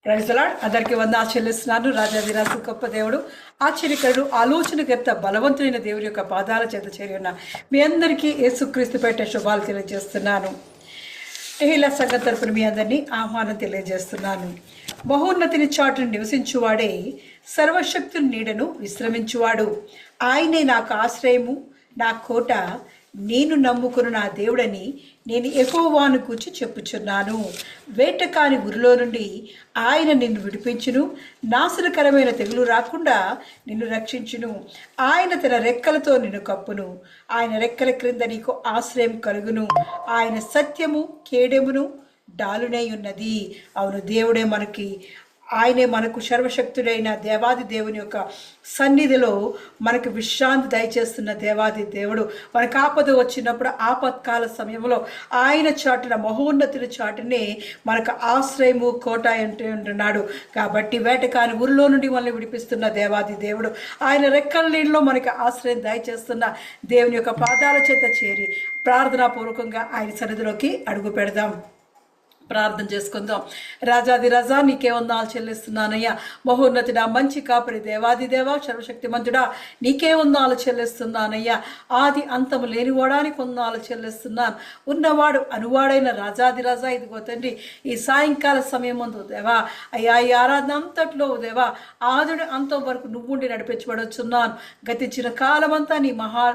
Praise the lord. అందరికీ వందనాలు చెల్లిస్తున్నాను. రాజాదిరాజు గొప్ప దేవుడు, ఆశ్చర్యకరుడు, ఆలోచనకర్త, బలవంతుడైన దేవుడి యొక్క పాదాల చేత చేరి ఉన్న మీ అందరికీ యేసుక్రీస్తు పేట శుభాలు తెలియజేస్తున్నాను. టెహిలా సంఘం తరపున మీ అందరినీ ఆహ్వానం తెలియజేస్తున్నాను. మహోన్నతిని చాటును నివసించువాడే, సర్వశక్తుని నీడను విశ్రమించువాడు. ఆయనే నాకు ఆశ్రయము, నా కోట, నేను నమ్ముకున్న నా దేవుడని నేను యెహోవాను గూర్చి చెప్పుచున్నాను. వేటకాని ఉరిలో నుండి ఆయన నిన్ను విడిపించును, నాశనకరమైన తెగులు రాకుండా నిన్ను రక్షించును. ఆయన తన రెక్కలతో నిన్ను కప్పును, ఆయన రెక్కల క్రింద నీకు ఆశ్రయం కలుగును. ఆయన సత్యము కేడెమును డాలునై ఉన్నది. అవును, దేవుడే ఆయనే మనకు సర్వశక్తుడైన దేవాది దేవుని యొక్క సన్నిధిలో మనకు విశ్రాంతి దయచేస్తున్న దేవాది దేవుడు. మనకు ఆపద వచ్చినప్పుడు ఆపత్కాల సమయంలో ఆయన చాటున, మహోన్నతుడి చాటునే మనకు ఆశ్రయము, కోట అంటున్నాడు. కాబట్టి వేటకాని ఊరిలో నుండి మనల్ని విడిపిస్తున్న దేవాది దేవుడు, ఆయన రెక్కల నీళ్ళలో మనకు ఆశ్రయం దయచేస్తున్న దేవుని యొక్క పాదాల చేత చేరి ప్రార్థనాపూర్వకంగా ఆయన సన్నిధిలోకి అడుగు పెడదాం. ప్రార్థన చేసుకుందాం. రాజాది రాజా, నీకే వందనాలు చెల్లిస్తున్నానయ్యా. మహోన్నతుడా, మంచి కాపరి, దేవాది దేవా, సర్వశక్తిమంతుడా, నీకే వందనాలు చెల్లిస్తున్నానయ్యా. ఆది అంతము లేనివాడానికి వందనాలు చెల్లిస్తున్నాను. ఉన్నవాడు అనువాడైన రాజాది రాజా, ఇదిగో తండ్రి, ఈ సాయంకాల సమయం ముందు దేవా అయ్యా, ఈ ఆరాధన అంతట్లో దేవా ఆదుడి అంతం వరకు నువ్వుండి నడిపించబడుచున్నాను. గతించిన కాలమంతా నీ మహా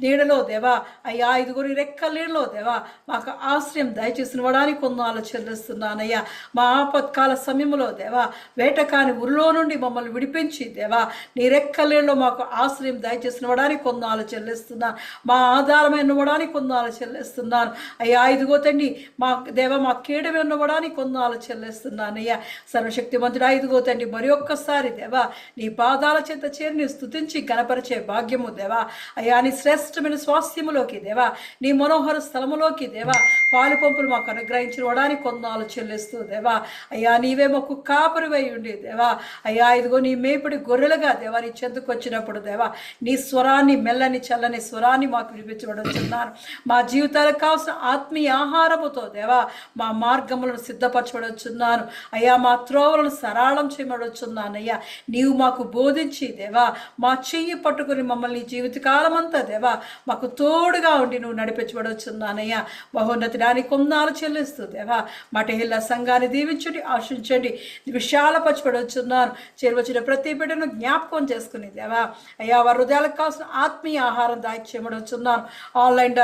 నీడలో దేవా అయ్యా, ఇదిగో నీ రెక్కల నీడలో దేవా మాకు ఆశ్రయం దయచేసిన వాడానికి వందనాలు చెల్లిస్తున్నానయ్యా. మా ఆపత్కాల సమయంలో దేవా వేటకాని ఊరిలో నుండి మమ్మల్ని విడిపించి దేవా నీ రెక్కలేలో మాకు ఆశ్రయం దయచేసిన వాడానికి వందనాలు చెల్లిస్తున్నాను. మా ఆధారమైన వాడానికి వందనాలు చెల్లిస్తున్నాను అయ్యా. ఇదిగో తండ్రి, మా దేవా మా కీడమే ఉన్నవాడానికి వందనాలు చెల్లిస్తున్నానయ్యా. సర్వశక్తిమంతుడా, ఇదిగో తండ్రి, మరి ఒక్కసారి దేవా నీ పాదాల చేత చేరి నీ స్తుతించి గణపరిచే భాగ్యము దేవా అయ్యా, నీ శ్రేష్టమైన స్వాస్థ్యములోకి దేవా, నీ మనోహర స్థలములోకి దేవా పాలు పంపులు మాకు అనుగ్రహించిన వాడానికి వందనాలు చెల్లిస్తూ దేవా అయ్యా, నీవే మాకు కాపరివై ఉండి దేవా అయ్యా, ఇదిగో నీ మేపుడి గొర్రెలుగా దేవా నీ చెందుకు వచ్చినప్పుడు దేవా నీ స్వరాన్ని, మెల్లని చల్లని స్వరాన్ని మాకు వినిపించబడుచున్నాను. మా జీవితాలకు కావాల్సిన ఆత్మీయ ఆహారముతో దేవా మా మార్గములను సిద్ధపరచబడుచున్నాను అయ్యా. మా త్రోవలను సరళం చేయబడుచున్నాను అయ్యా. నీవు మాకు బోధించి దేవా మా చెయ్యి పట్టుకుని మమ్మల్ని జీవితకాలం అంతా దేవా మాకు తోడుగా ఉండి నువ్వు నడిపించబడుచున్నానయ్యా. మహోన్నతుడానికి వందనాలు చెల్లిస్తూ దేవా మా టెహిలా సంఘాన్ని దీవించండి, ఆశించండి, విశాలపరచబడుచున్నాను. చేరువచ్చిన ప్రతి బిడ్డను జ్ఞాపకం చేసుకుని దేవా అయ్యా వారి హృదయాలకు కావాల్సిన ఆత్మీయ ఆహారం దాయిచేయబడుచున్నాను. ఆన్లైన్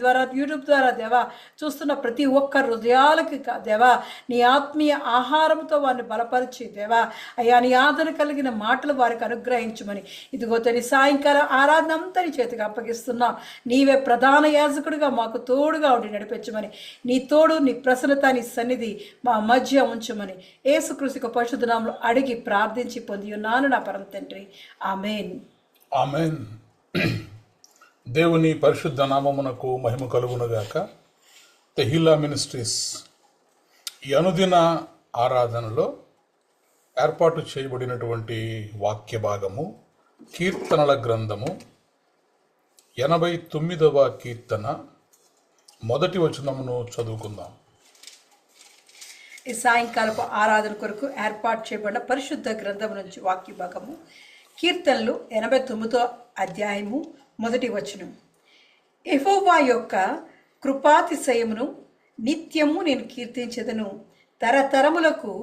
ద్వారా యూట్యూబ్ ద్వారా దేవా చూస్తున్న ప్రతి ఒక్క హృదయాలకి దేవా నీ ఆత్మీయ ఆహారంతో వారిని బలపరిచి దేవా అయ్యా నీ ఆదరణ కలిగిన మాటలు వారికి అనుగ్రహించమని ఇదిగో తని సాయంకాలం ఆరాధన అంతా నీ చేతికి అప్పగిస్తున్నాం. నీవే ప్రధాన యాజకుడిగా మాకు తోడుగా ఉండి నడిపించమని, నీ తోడు, నీ ప్రసన్నత, నీ సన్నిధి మా మధ్య ఉంచమని యేసుక్రీస్తు పరిశుద్ధ నామములో అడిగి ప్రార్థించి పొంది ఉన్నాను నా పరమ తండ్రి. ఆమేన్. ఆమేన్. దేవుని పరిశుద్ధ నామమునకు మహిమ కలుగునుగాక. టెహిలా మినిస్ట్రీస్ ఈ అనుదిన ఆరాధనలో ఏర్పాటు చేయబడినటువంటి వాక్య భాగము కీర్తనల గ్రంథము 89వ కీర్తన మొదటి వచనమును చదువుకుందాం. ఈ సాయంకాలపు ఆరాధన కొరకు ఏర్పాటు చేయబడిన పరిశుద్ధ గ్రంథం నుంచి వాక్య భాగము కీర్తనలు 89వ అధ్యాయము మొదటి వచనం. యెహోవా యొక్క కృపాతిశయమును నిత్యము నేను కీర్తించెదను, తరతరములకు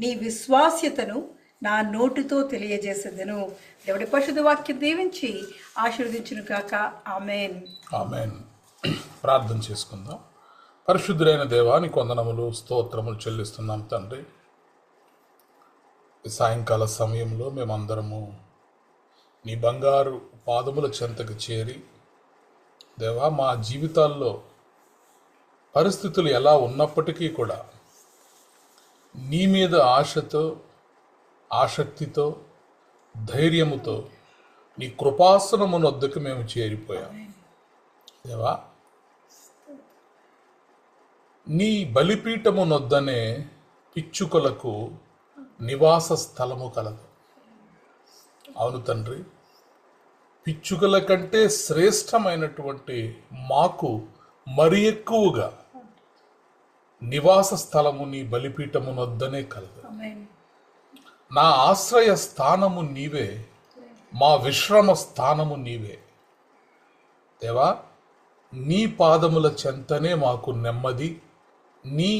నీ విశ్వాస్యతను నా నోటితో తెలియజేసేదను. దేవుడి పరిశుద్ధ వాక్యం దీవించి ఆశీర్వదించును కాక. ఆమేన్. ఆమేన్. ప్రార్థన చేసుకుందాం. పరిశుద్ధులైన దేవానికి వందనములు, స్తోత్రములు చెల్లిస్తున్నాం తండ్రి. ఈ సాయంకాల సమయంలో మేమందరము నీ బంగారు పాదముల చెంతకు చేరి దేవా మా జీవితాల్లో పరిస్థితులు ఎలా ఉన్నప్పటికీ కూడా నీ మీద ఆశతో, ఆసక్తితో, ధైర్యముతో నీ కృపాసనమునొద్దకు మేము చేరిపోయాం దేవా. నీ బలిపీఠమునొద్దనే పిచ్చుకలకు నివాస స్థలము కలదు. అవును తండ్రి, పిచ్చుకల కంటే శ్రేష్టమైనటువంటి మాకు మరి ఎక్కువగా నివాస స్థలము నీ బలిపీఠమునొద్దనే కలదు. ఆమేన్. నా ఆశ్రయ స్థానము నీవే, మా విశ్రమ స్థానము నీవే. దేవా, నీ పాదముల చెంతనే మాకు నెమ్మది, నీ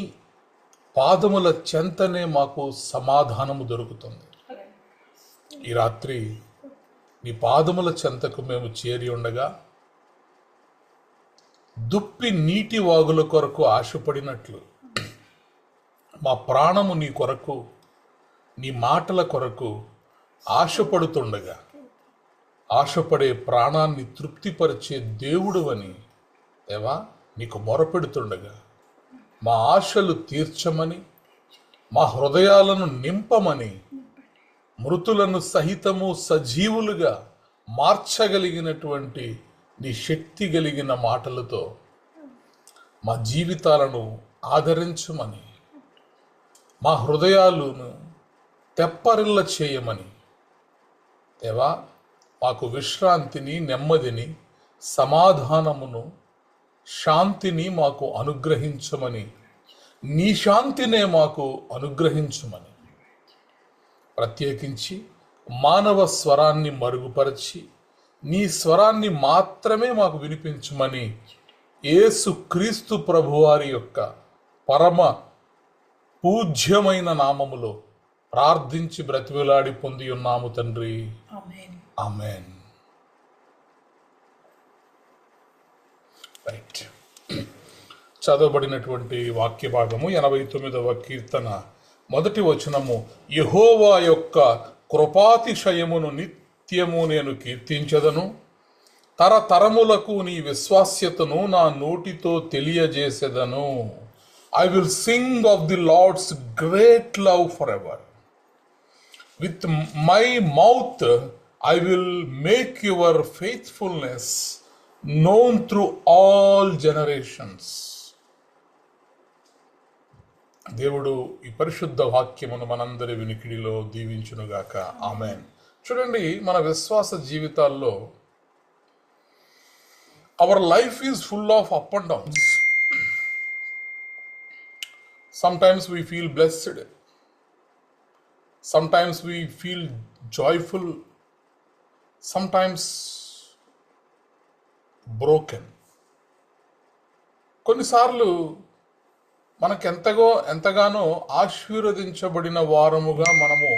పాదముల చెంతనే మాకు సమాధానము దొరుకుతుంది. ఈ రాత్రి నీ పాదముల చెంతకు మేము చేరి ఉండగా దుప్పి నీటి వాగుల కొరకు ఆశపడినట్లు మా ప్రాణము నీ కొరకు, నీ మాటల కొరకు ఆశపడుతుండగా, ఆశపడే ప్రాణాన్ని తృప్తిపరిచే దేవుడువని దేవా నీకు మొరపెడుతుండగా, మా ఆశలు తీర్చమని, మా హృదయాలను నింపమని, మృతులను సహితము సజీవులుగా మార్చగలిగినటువంటి నీ శక్తి కలిగిన మాటలతో మా జీవితాలను ఆదరించమని, మా హృదయాలను తెప్పరిల్ల చేయమని దేవా మాకు విశ్రాంతిని, నెమ్మదిని, సమాధానమును, శాంతిని మాకు అనుగ్రహించమని, నీ శాంతినే మాకు అనుగ్రహించమని, ప్రత్యేకించి మానవ స్వరాన్ని మరుగుపరిచి నీ స్వరాన్ని మాత్రమే మాకు వినిపించమని యేసుక్రీస్తు ప్రభువారి యొక్క పరమ పూజ్యమైన నామములో ప్రార్థించి బ్రతిమిలాడి పొంది ఉన్నాము తండ్రి. ఆమేన్. ఆమేన్. రైట్. చదవబడినటువంటి వాక్య భాగము 89వ కీర్తన 1వ వచనము. యెహోవా యొక్క కృపాతిశయమును నిత్యము నేను కీర్తించెదను, తరతరములకు నీ విశ్వాస్యతను నా నోటితో తెలియజేసెదను. I will sing of the Lord's great love forever. With my mouth I will make your faithfulness known through all generations. దేవుడు ఈ పరిశుద్ధ వాక్యమును మనందరి వినికిడిలో దీవించునుగాక. ఆమేన్. చూడండి, మన విశ్వాస జీవితాల్లో our life is full of up and downs. Sometimes we feel blessed. Sometimes we feel joyful. Sometimes broken. కొన్నిసార్లు ఎంతగానో ఆశీర్వదించబడిన వారముగా మనము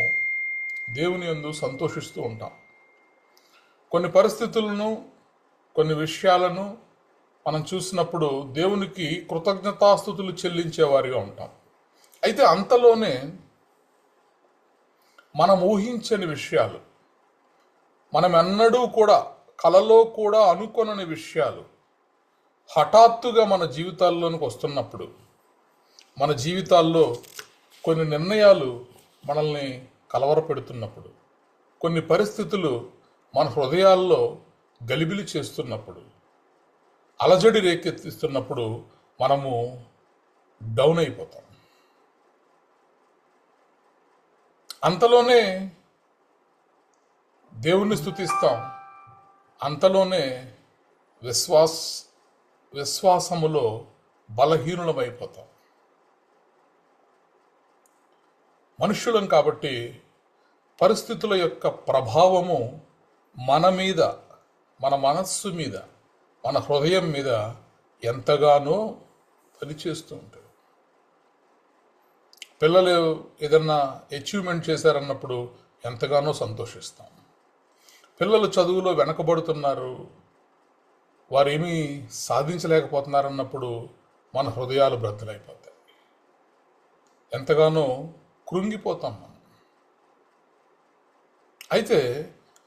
దేవుని యందు సంతోషిస్తూ ఉంటాం. కొన్ని పరిస్థితులను, కొన్ని విషయాలను మనం చూసినప్పుడు దేవునికి కృతజ్ఞతాస్తుతులు చెల్లించే వారిగా ఉంటాం. అయితే అంతలోనే మనం ఊహించని విషయాలు, మనం ఎన్నడూ కూడా కలలో కూడా అనుకొనని విషయాలు హఠాత్తుగా మన జీవితాల్లోనికి వస్తున్నప్పుడు, మన జీవితాల్లో కొన్ని నిర్ణయాలు మనల్ని కలవరపెడుతున్నప్పుడు, కొన్ని పరిస్థితులు మన హృదయాల్లో గలిబిలి చేస్తున్నప్పుడు, అలజడి రేకెత్తిస్తున్నప్పుడు మనము డౌన్ అయిపోతాం. అంతలోనే దేవుణ్ణి స్తుతిస్తాం, అంతలోనే విశ్వాసములో బలహీనులమైపోతాం. మనుష్యులం కాబట్టి పరిస్థితుల యొక్క ప్రభావము మన మీద, మన మనస్సు మీద, మన హృదయం మీద ఎంతగానో పనిచేస్తూ ఉంటుంది. పిల్లలు ఏదన్నా అచీవ్మెంట్ చేశారన్నప్పుడు ఎంతగానో సంతోషిస్తాం. పిల్లలు చదువులో వెనకబడుతున్నారు, వారు ఏమీ సాధించలేకపోతున్నారన్నప్పుడు మన హృదయాలు బ్రద్దలైపోతాయి, ఎంతగానో కృంగిపోతాం మనం. అయితే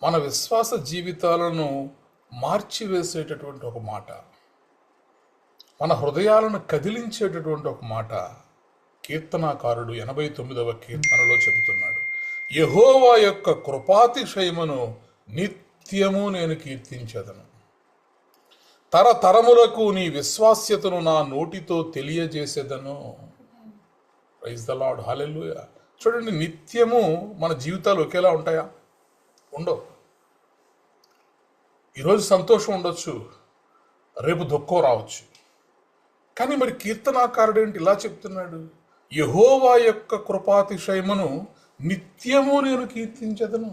మన విశ్వాస జీవితాలను మార్చివేసేటటువంటి ఒక మాట, మన హృదయాలను కదిలించేటటువంటి ఒక మాట కీర్తనాకారుడు 89వ కీర్తనలో చెబుతున్నాడు. యెహోవా యొక్క కృపాతిశయమును నిత్యము నేను కీర్తించెదను, తరతరములకు నీ విశ్వాస్యతను నా నోటితో తెలియజేసేదను. Praise the Lord. హల్లెలూయా. చూడండి, నిత్యము మన జీవితాలు ఒకేలా ఉంటాయా? ఉండవు. ఈరోజు సంతోషం ఉండొచ్చు, రేపు దుఃఖం రావచ్చు. కానీ మరి కీర్తనాకారుడు ఏంటి ఇలా చెప్తున్నాడు, యెహోవా యొక్క కృపాతిశయమును నిత్యము నేను కీర్తించదను,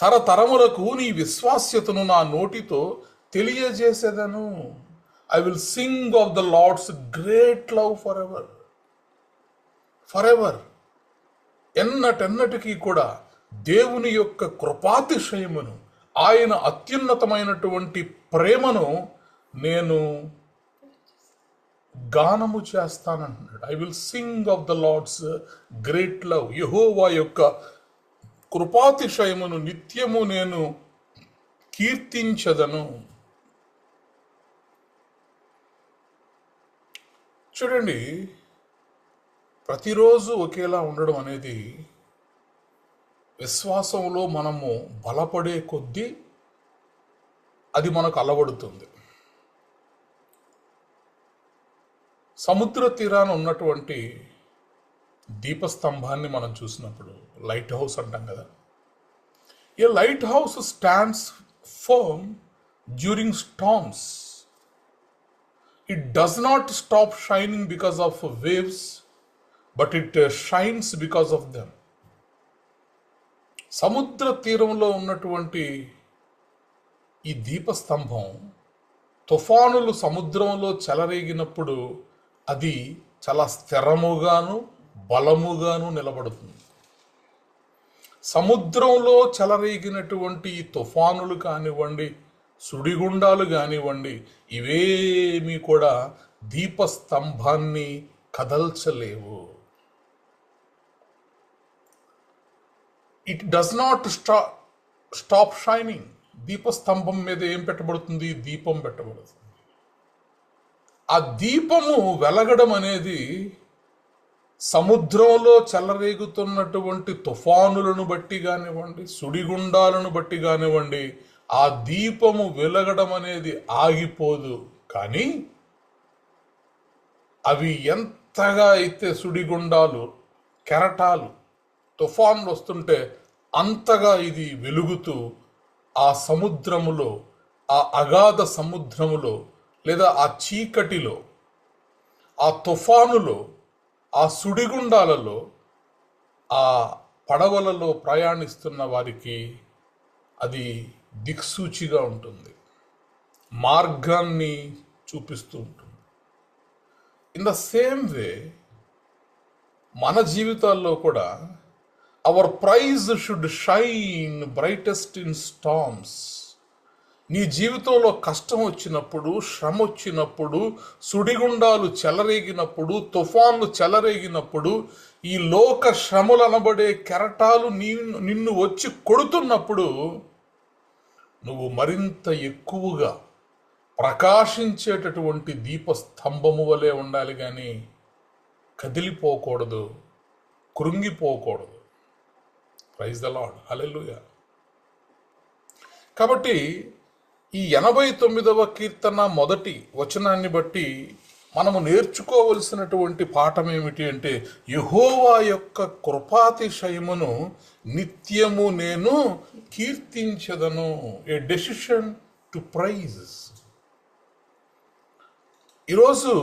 తరతరములకు నీ విశ్వాస్యతను నా నోటితో తెలియజేసేదను. I will sing of the Lord's great love for ever. For ever, ఎన్నటెన్నటికీ కూడా దేవుని యొక్క కృపాతిశయమును, ఆయన అత్యున్నతమైనటువంటి ప్రేమను నేను గానము చేస్తానంటున్నాడు. I will sing of the Lord's great love. యెహోవా యొక్క కృపాతిశయమును నిత్యము నేను కీర్తించదను. చూడండి, ప్రతిరోజు ఒకేలా ఉండడం అనేది విశ్వాసంలో మనము బలపడే కొద్దీ అది మనకు అలవడుతుంది. సముద్ర తీరాన ఉన్నటువంటి దీపస్తంభాన్ని మనం చూసినప్పుడు లైట్ హౌస్ అంటాం కదా. A lighthouse stands firm during storms. It does not stop shining because of waves, but it shines because of them. సముద్ర తీరంలో ఉన్నటువంటి ఈ దీపస్తంభం తుఫానులు సముద్రంలో చెలరేగినప్పుడు అది చాలా స్థిరముగాను బలముగాను నిలబడుతుంది. సముద్రంలో చెలరేగినటువంటి ఈ తుఫానులు కానివ్వండి, సుడిగుండాలు కానివ్వండి, ఇవేమీ కూడా దీపస్తంభాన్ని కదల్చలేవు. It does not stop shining. దీపస్తంభం మీద ఏం పెట్టబడుతుంది? దీపం పెట్టబడుతుంది. ఆ దీపము వెలగడం అనేది సముద్రంలో చెలరేగుతున్నటువంటి తుఫానులను బట్టి కానివ్వండి, సుడిగుండాలను బట్టి కానివ్వండి, ఆ దీపము వెలగడం అనేది ఆగిపోదు. కానీ అవి ఎంతగా అయితే సుడిగుండాలు, కెరటాలు, తుఫాన్లు వస్తుంటే అంతగా ఇది వెలుగుతూ ఆ సముద్రములో, ఆ అగాధ సముద్రములో లేదా ఆ చీకటిలో, ఆ తుఫానులో, ఆ సుడిగుండాలలో, ఆ పడవలలో ప్రయాణిస్తున్న వారికి అది దిక్సూచిగా ఉంటుంది, మార్గాన్ని చూపిస్తూ ఉంటుంది. ఇన్ ద సేమ్ వే మన జీవితాల్లో కూడా our praise should shine brightest in storms. నీ జీవితంలో కష్టం వచ్చినప్పుడు, శ్రమ వచ్చినప్పుడు, సుడిగుండాలు చెలరేగినప్పుడు, తుఫాన్లు చెలరేగినప్పుడు, ఈ లోక శ్రమలు అనబడే కెరటాలు నిన్ను వచ్చి కొడుతున్నప్పుడు నువ్వు మరింత ఎక్కువగా ప్రకాశించేటటువంటి దీపస్తంభము వలె ఉండాలి, కానీ కదిలిపోకూడదు, కృంగిపోకూడదు. Praise the Lord, hallelujah. కాబట్టి ఈ 89వ కీర్తన మొదటి వచనాన్ని బట్టి మనము నేర్చుకోవలసినటువంటి పాఠం ఏమిటి అంటే, యెహోవా యొక్క కృపాతిశయమును నిత్యము నేను కీర్తించదను. ఏ డెసిషన్ టు ప్రైజ్. ఈరోజు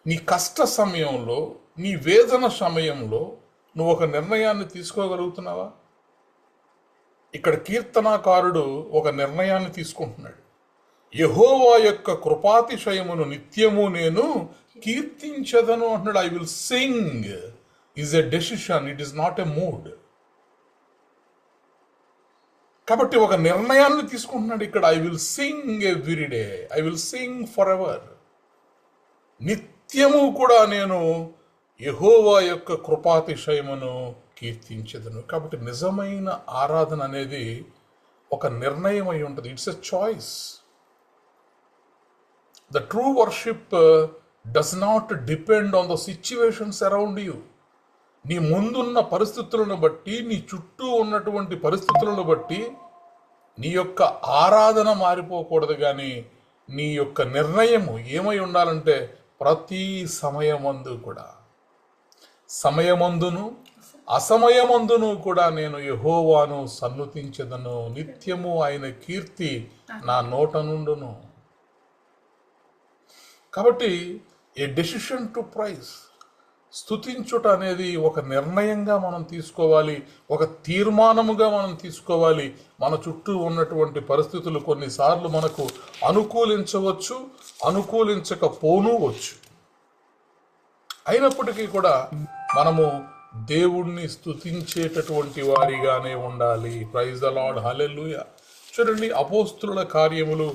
నీ కష్ట సమయంలో, నీ వేదన సమయంలో నువ్వు ఒక నిర్ణయాన్ని తీసుకోగలుగుతున్నావా? ఇక్కడ కీర్తనాకారుడు ఒక నిర్ణయాన్ని తీసుకుంటున్నాడు. యెహోవా యొక్క కృపాతిశయమును నిత్యము నేను కీర్తించదను అంటున్నాడు. I will Singh is a decision, it is not a mood. కాబట్టి ఒక నిర్ణయాన్ని తీసుకుంటున్నాడు ఇక్కడ. I will Singh every day, I will sing for ever. నిత్యము కూడా నేను యెహోవా యొక్క కృపాతిశయమును కీర్తించదను. కాబట్టి నిజమైన ఆరాధన అనేది ఒక నిర్ణయం అయి ఉంటుంది. It's a choice. The true worship does not depend on the situations around you. నీ ముందున్న పరిస్థితులను బట్టి, నీ చుట్టూ ఉన్నటువంటి పరిస్థితులను బట్టి నీ యొక్క ఆరాధన మారిపోకూడదు, కానీ నీ యొక్క నిర్ణయము ఏమై ఉండాలంటే ప్రతి సమయమందు కూడా, సమయమందును అసమయమందును కూడా నేను యెహోవాను సన్నుతించెదను. నిత్యము ఆయన కీర్తి నా నోట నుండును. కాబట్టి ఏ డెసిషన్ టు ప్రైజ్, స్తుతించుట అనేది ఒక నిర్ణయంగా మనం తీసుకోవాలి, ఒక తీర్మానముగా మనం తీసుకోవాలి. మన చుట్టూ ఉన్నటువంటి పరిస్థితులు కొన్నిసార్లు మనకు అనుకూలించవచ్చు, అనుకూలించకపోనూవచ్చు. అయినప్పటికీ కూడా మనము దేవుణ్ణి స్తుతించేటటువంటి వారిగానే ఉండాలి. Praise the Lord, hallelujah. చూడండి, అపోస్తుల కార్యములు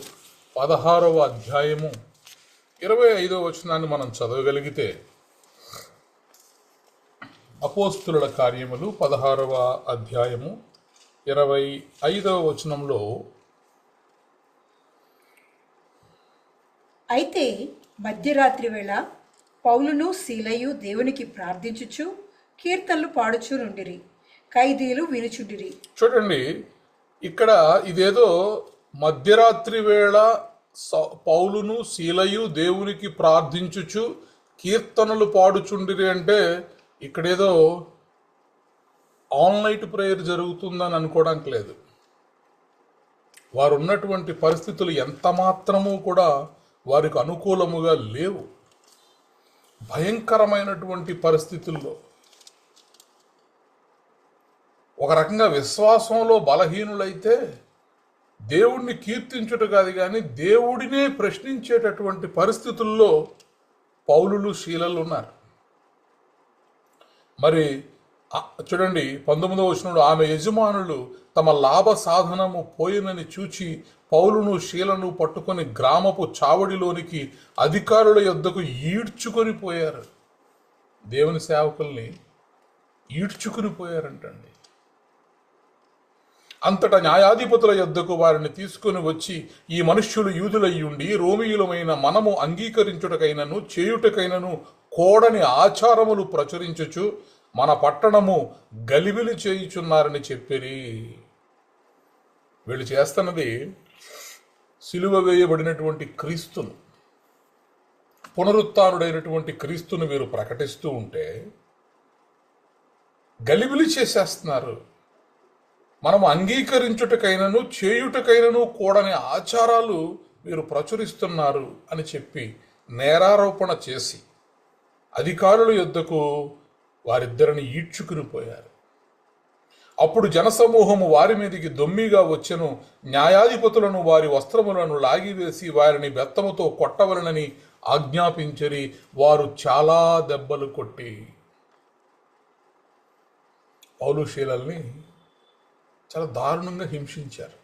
16వ అధ్యాయము 25వ వచనాన్ని మనం చదవగలిగితే, అపోస్తుల కార్యములు 16వ అధ్యాయము 25వ వచనంలో, అయితే మధ్యరాత్రి వేళ పౌలును శీలయు దేవునికి ప్రార్థించుచు కీర్తనలు పాడుచు నుండిరి, ఖైదీలు వినుచుండిరి. చూడండి, ఇక్కడ ఇదేదో మధ్యరాత్రి వేళ పౌలును శీలయు దేవునికి ప్రార్థించుచు కీర్తనలు పాడుచుండిరి అంటే ఇక్కడేదో ఆల్ నైట్ ప్రేయర్ జరుగుతుందని అనుకోవడానికి లేదు. వారు ఉన్నటువంటి పరిస్థితులు ఎంత మాత్రము కూడా వారికి అనుకూలముగా లేవు. భయంకరమైనటువంటి పరిస్థితుల్లో ఒక రకంగా విశ్వాసంలో బలహీనులైతే దేవుణ్ణి కీర్తించుట కాదు కానీ దేవుడినే ప్రశ్నించేటటువంటి పరిస్థితుల్లో పౌలులు శీలలు ఉన్నారు. మరి చూడండి, 19వ వచనంలో, ఆమె యజమానులు తమ లాభ సాధనము పోయినని చూచి పౌలును శీలను పట్టుకొని గ్రామపు చావడిలోనికి అధికారుల యొద్దకు ఈడ్చుకొని పోయారు. దేవుని సేవకుల్ని ఈడ్చుకుని పోయారంటండి. అంతటా న్యాయాధిపతుల యొద్దకు వారిని తీసుకుని వచ్చి, ఈ మనుష్యులు యూదులయ్యుండి రోమియులమైన మనము అంగీకరించుటకైనను చేయుటకైనను కోడని ఆచారములు ప్రచురించుచు మన పట్టణము గలిబిలి చేయుచున్నారని చెప్పిరి. వీళ్ళు చేస్తున్నది సిలువ వేయబడినటువంటి క్రీస్తును, పునరుత్థానుడైనటువంటి క్రీస్తును వీరు ప్రకటిస్తూ ఉంటే గలిబిలి చేసేస్తున్నారు. మనము అంగీకరించుటకైనను చేయుటకైనను కూడని ఆచారాలు వీరు ప్రచురిస్తున్నారు అని చెప్పి నేరారోపణ చేసి అధికారుల యొద్దకు వారిద్దరిని ఈడ్చుకుని పోయారు. అప్పుడు జనసమూహము వారి మీదికి దొమ్మిగా వచ్చెను. న్యాయాధిపతులను వారి వస్త్రములను లాగివేసి వారిని బెత్తముతో కొట్టవలనని ఆజ్ఞాపించరి. వారు చాలా దెబ్బలు కొట్టి పౌలు శీలల్ని చాలా దారుణంగా హింసించారు.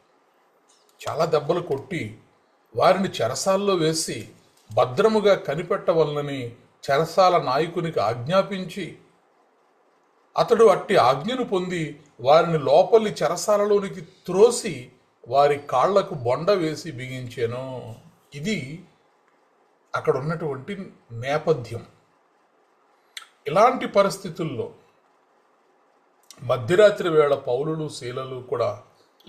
చాలా దెబ్బలు కొట్టి వారిని చెరసాల్లో వేసి భద్రముగా కనిపెట్టవలనని చెరసాల నాయకునికి ఆజ్ఞాపించి అతడు అట్టి ఆజ్ఞను పొంది వారిని లోపలి చెరసాలలోనికి త్రోసి వారి కాళ్లకు బొండ వేసి బిగించాను. ఇది అక్కడ ఉన్నటువంటి నేపథ్యం. ఇలాంటి పరిస్థితుల్లో మధ్యరాత్రి వేళ పౌలులు శీలలు కూడా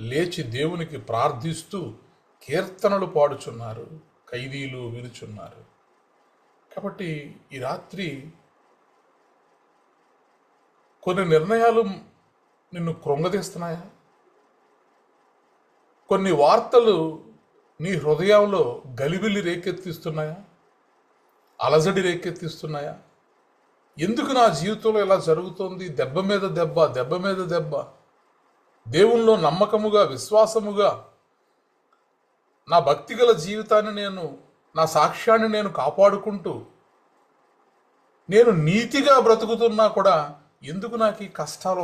లేచి దేవునికి ప్రార్థిస్తూ కీర్తనలు పాడుచున్నారు, ఖైదీలు వినుచున్నారు. కాబట్టి ఈ రాత్రి కొన్ని నిర్ణయాలు నిన్ను కృంగదీస్తున్నాయా? కొన్ని వార్తలు నీ హృదయంలో గలిబిలి రేకెత్తిస్తున్నాయా? అలజడి రేకెత్తిస్తున్నాయా? ఎందుకు నా జీవితంలో ఇలా జరుగుతోంది? దెబ్బ మీద దెబ్బ, దెబ్బ మీద దెబ్బ. దేవునిలో నమ్మకముగా, విశ్వాసముగా నా భక్తిగల జీవితాన్ని నా సాక్ష్యాన్ని నేను కాపాడుకుంటూ నేను నీతిగా బ్రతుకుతున్నా కూడా ఎందుకు నాకు ఈ కష్టాలు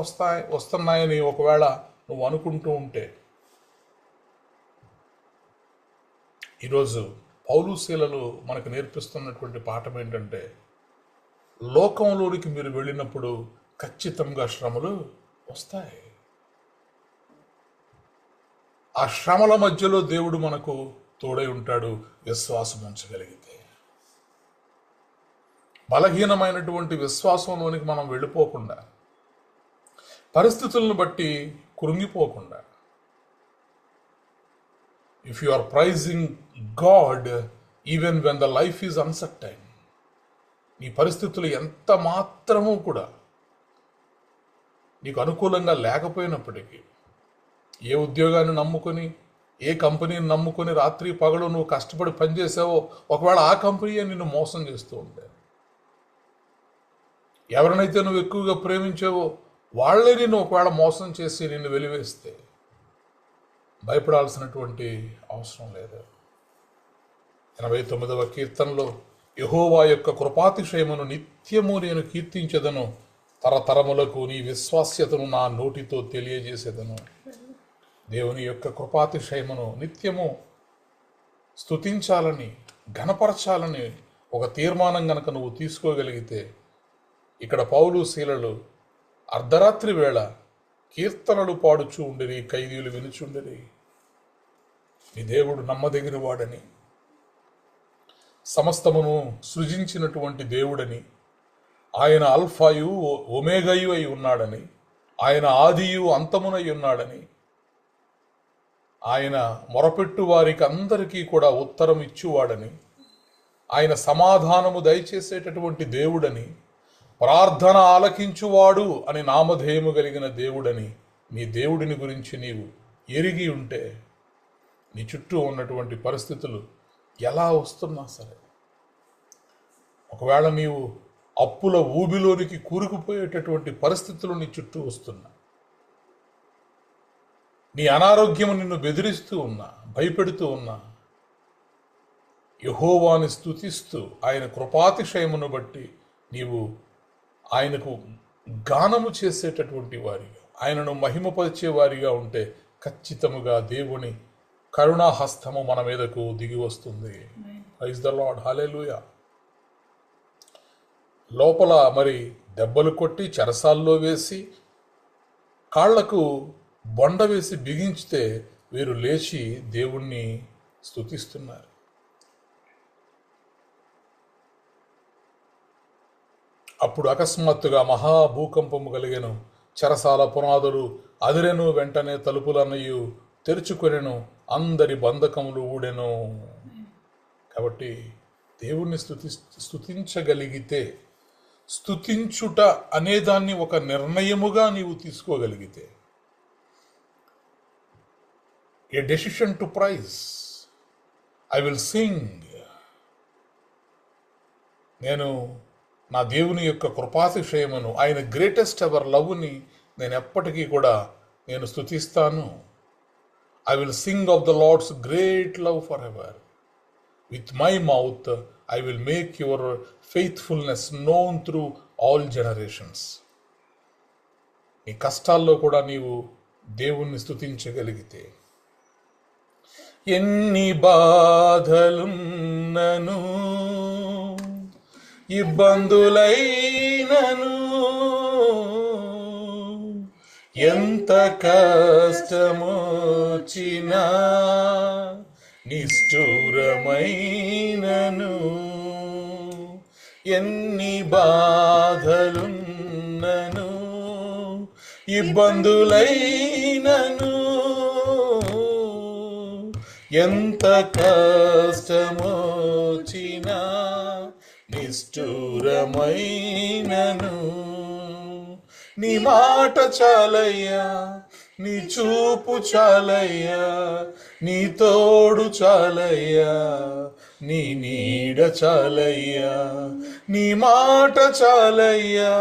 వస్తున్నాయని ఒకవేళ నువ్వు అనుకుంటూ ఉంటే, ఈరోజు పౌలు శీలలు మనకు నేర్పిస్తున్నటువంటి పాఠం ఏంటంటే, లోకంలోనికి మీరు వెళ్ళినప్పుడు ఖచ్చితంగా శ్రమలు వస్తాయి. ఆ శ్రమల మధ్యలో దేవుడు మనకు తోడై ఉంటాడు విశ్వాసం ఉంచగలిగితే. బలహీనమైనటువంటి విశ్వాసంలోనికి మనం వెళ్ళిపోకుండా, పరిస్థితులను బట్టి కృంగిపోకుండా, if you are praising God even when the life is uncertain, నీ పరిస్థితులు ఎంత మాత్రమూ కూడా నీకు అనుకూలంగా లేకపోయినప్పటికీ, ఏ ఉద్యోగాన్ని నమ్ముకొని, ఏ కంపెనీని నమ్ముకొని రాత్రి పగలు నువ్వు కష్టపడి పనిచేసావో, ఒకవేళ ఆ కంపెనీయే నిన్ను మోసం చేస్తూ ఉంటే, ఎవరినైతే నువ్వు ఎక్కువగా ప్రేమించావో వాళ్ళే నిన్ను ఒకవేళ మోసం చేసి నిన్ను వెలివేస్తే భయపడాల్సినటువంటి అవసరం లేదు. 89వ కీర్తనలో యెహోవా యొక్క కృపాతిశయమును నిత్యము నేను కీర్తించెదను, తరతరములకు నీ విశ్వాస్యతను నా నోటితో తెలియజేసేదను. దేవుని యొక్క కృపాతిశయమును నిత్యము స్తుతించాలని, ఘనపరచాలని ఒక తీర్మానం గనక నువ్వు తీసుకోగలిగితే, ఇక్కడ పౌలు శీలలు అర్ధరాత్రి వేళ కీర్తనలు పాడుచూ ఉండిరి, ఖైదీలు వినుచుండిరి. నీ దేవుడు నమ్మదగిన వాడని, సమస్తమును సృజించినటువంటి దేవుడని, ఆయన అల్ఫాయు ఒమేగయు అయి ఉన్నాడని, ఆయన ఆదియు అంతమునై ఉన్నాడని, ఆయన మొరపెట్టు వారికి అందరికీ కూడా ఉత్తరం ఇచ్చువాడని, ఆయన సమాధానము దయచేసేటటువంటి దేవుడని, ప్రార్థన ఆలకించువాడు అని నామధేయము కలిగిన దేవుడని నీ దేవుడిని గురించి నీవు ఎరిగి ఉంటే, నీ చుట్టూ ఉన్నటువంటి పరిస్థితులు ఎలా వస్తున్నా సరే, ఒకవేళ నీవు అప్పుల ఊబిలోనికి కూరుకుపోయేటటువంటి పరిస్థితులు నీ చుట్టూ వస్తున్నా, నీ అనారోగ్యము నిన్ను బెదిరిస్తూ ఉన్నా, భయపెడుతూ ఉన్నా, యెహోవాని స్తుతిస్తూ ఆయన కృపాతిశయమును బట్టి నీవు ఆయనకు గానము చేసేటటువంటి వారిగా, ఆయనను మహిమపరిచే వారిగా ఉంటే ఖచ్చితముగా దేవుని కరుణాహస్తము మన మీదకు దిగి వస్తుంది. ప్రైజ్ ద లార్డ్, హల్లెలూయా. లోపల మరి దెబ్బలు కొట్టి చెరసాల్లో వేసి కాళ్లకు బొండ వేసి బిగించితే వీరు లేచి దేవుణ్ణి స్తుతిస్తున్నారు. అప్పుడు అకస్మాత్తుగా మహాభూకంపము కలిగెను, చెరసాల పునాదులు అదిరెను, వెంటనే తలుపులన్నయు తెరుచుకొనెను, అందరి బంధకములు ఊడెను. కాబట్టి దేవుణ్ణి స్తుతించగలిగితే, స్తుతించుట అనేదాన్ని ఒక నిర్ణయముగా నీవు తీసుకోగలిగితే, a decision to praise, I will sing, నేను నా దేవుని యొక్క కృపాతిశయమును, ఆయన గ్రేటెస్ట్ ఎవర్ లవ్ని నేను ఎప్పటికీ కూడా నేను స్తుతిస్తాను. I will sing of the Lord's great love for ever. With my mouth I will make your faithfulness known through all generations. నీ కష్టాల్లో కూడా నీవు దేవుణ్ణి స్తుతించగలిగితే, ఎన్ని బాధలున్నను ఇబ్బందులైనను, ఎంత కష్టమొచ్చినా నిష్ఠూరమైనను, ఎన్ని బాధలున్నను ఇబ్బందులైనను, ఎంత కష్టమొచ్చినా నిష్ఠూరమైనను, నీ మాట చాలయ్యా, నీ చూపు చాలయ్యా, నీ తోడు చాలయ్యా, నీ నీడ చాలయ్యా, నీ మాట చాలయ్యా,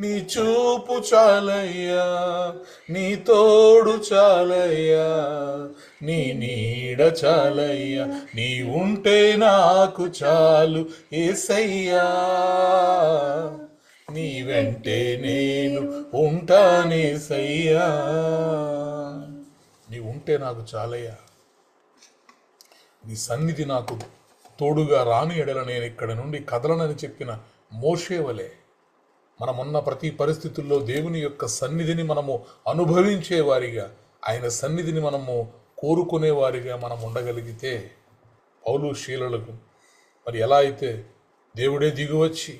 నీ చూపు చాలయ్యా, నీ తోడు చాలయ్యా, నీ నీడ చాలయ్యా, నీ ఉంటే నాకు చాలు యేసయ్యా, నీ వెంటే నేను ఉంటానేసయ్యా, నీ ఉంటే నాకు చాలయ్యా, నీ సన్నిధి నాకు తోడుగా రాని ఎడల నేను ఇక్కడ నుండి కదలనని చెప్పిన మోషే వలె మనమున్న ప్రతి పరిస్థితుల్లో దేవుని యొక్క సన్నిధిని మనము అనుభవించే వారిగా, ఆయన సన్నిధిని మనము కోరుకునే వారిగా మనం ఉండగలిగితే, పౌలు శీలలకు మరి ఎలా అయితే దేవుడే దిగివచ్చి